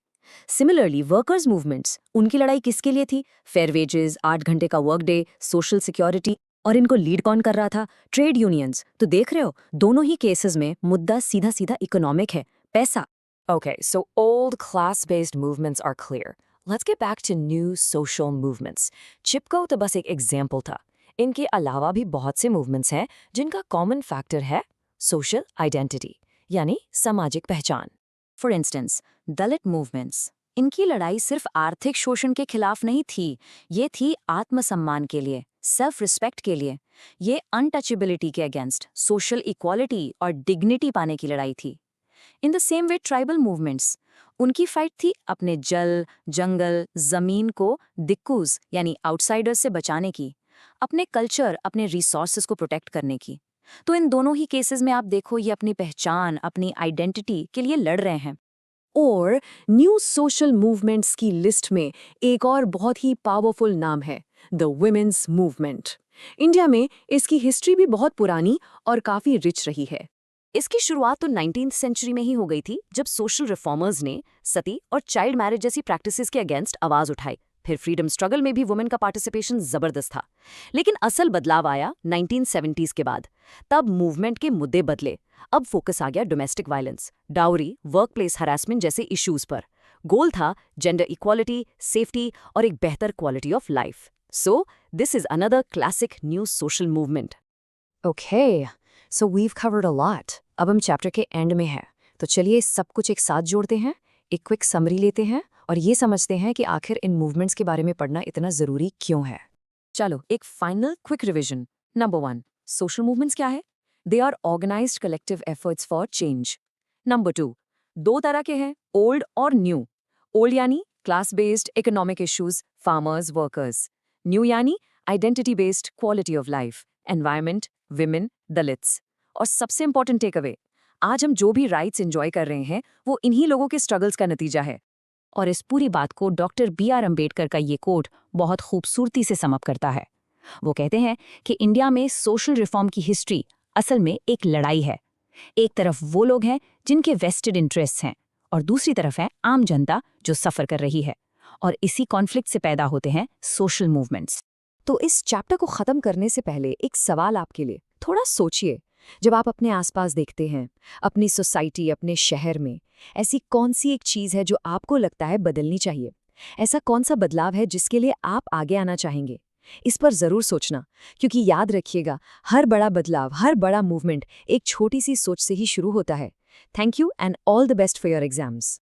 सिमिलरली वर्कर्स मूवमेंट्स, उनकी लड़ाई किसके लिए थी? फेयर वेजेस, 8 घंटे का वर्क डे, सोशल सिक्योरिटी। और इनको लीड कौन कर रहा था? Trade unions. तो देख रहे हो, दोनों ही केसेस में मुद्दा सीधा सीधा इकोनॉमिक है, पैसा। Okay, so old class-based movements are clear. Let's get back to new social movements. चिपको तो बस एक एग्जाम्पल था। इनके अलावा भी बहुत से मूवमेंट्स हैं जिनका कॉमन फैक्टर है सोशल आइडेंटिटी, यानी सामाजिक पहचान। For instance, Dalit movements. इनकी लड़ाई सिर्फ आर्थिक शोषण के खिलाफ नहीं थी, ये थी आत्मसम्मान के लिए, सेल्फ रिस्पेक्ट के लिए। ये अनटचेबिलिटी के अगेंस्ट, सोशल इक्वालिटी और डिग्निटी पाने की लड़ाई थी। In the same way tribal movements, उनकी फाइट थी अपने जल, जंगल, जमीन को दिक्कूज यानी आउटसाइडर्स से बचाने की, अपने कल्चर, अपने रिसोर्सेज को प्रोटेक्ट करने की। तो इन दोनों ही केसेस में आप देखो ये अपनी पहचान, अपनी आइडेंटिटी के लिए लड़ रहे हैं। और न्यू सोशल मूवमेंट्स की लिस्ट में एक और बहुत ही पावरफुल नाम है, द वुमेन्स मूवमेंट। इंडिया में इसकी हिस्ट्री भी बहुत पुरानी और काफी रिच रही है। इसकी शुरुआत तो 19th सेंचुरी में ही हो गई थी, जब सोशल रिफॉर्मर्स ने सती और चाइल्ड मैरिज जैसी प्रैक्टिसेस के अगेंस्ट आवाज उठाई। फिर फ्रीडम स्ट्रगल में भी वुमेन का पार्टिसिपेशन जबरदस्त था। लेकिन असल बदलाव आया 1970s के बाद। तब मूवमेंट के मुद्दे बदले। अब फोकस आ गया domestic violence, dowry, workplace harassment जैसे इश्यूज पर। गोल था जेंडर इक्वालिटी, सेफ्टी और एक बेहतर quality of life. So this is another classic new social movement. Okay, so we've covered a lot. अब हम चैप्टर के एंड में हैं, तो चलिए सब कुछ एक साथ जोड़ते हैं, एक क्विक समरी लेते हैं और ये समझते हैं कि आखिर इन मूवमेंट्स के बारे में पढ़ना इतना जरूरी क्यों है। चलो एक final quick revision. Number 1, social movements क्या है? They are organized collective efforts for change. Number 2, दो तरह के हैं, ओल्ड और न्यू। ओल्ड यानी class based economic issues, farmers, workers. New यानी identity based quality of life, environment, women, Dalits. और सबसे इंपॉर्टेंट टेक अवे, आज हम जो भी राइट्स एंजॉय कर रहे हैं वो इन्हीं लोगों के स्ट्रगल्स का नतीजा है। और इस पूरी बात को डॉक्टर B.R. अम्बेडकर का ये कोट बहुत खूबसूरती से सम अप करता है। वो कहते हैं कि इंडिया में सोशल रिफॉर्म की हिस्ट्री असल में एक लड़ाई है। एक तरफ वो लोग हैं जिनके वेस्टेड इंटरेस्ट्स हैं और दूसरी तरफ है आम जनता जो सफ़र कर रही है। और इसी कॉन्फ्लिक्ट से पैदा होते हैं सोशल मूवमेंट्स। तो इस चैप्टर को ख़त्म करने से पहले एक सवाल आपके लिए, थोड़ा सोचिए, जब आप अपने आसपास देखते हैं, अपनी सोसाइटी, अपने शहर में, ऐसी कौन सी एक चीज़ है जो आपको लगता है बदलनी चाहिए? ऐसा कौन सा बदलाव है जिसके लिए आप आगे आना चाहेंगे? इस पर ज़रूर सोचना, क्योंकि याद रखिएगा, हर बड़ा बदलाव, हर बड़ा मूवमेंट एक छोटी सी सोच से ही शुरू होता है। Thank you and all the best for your exams.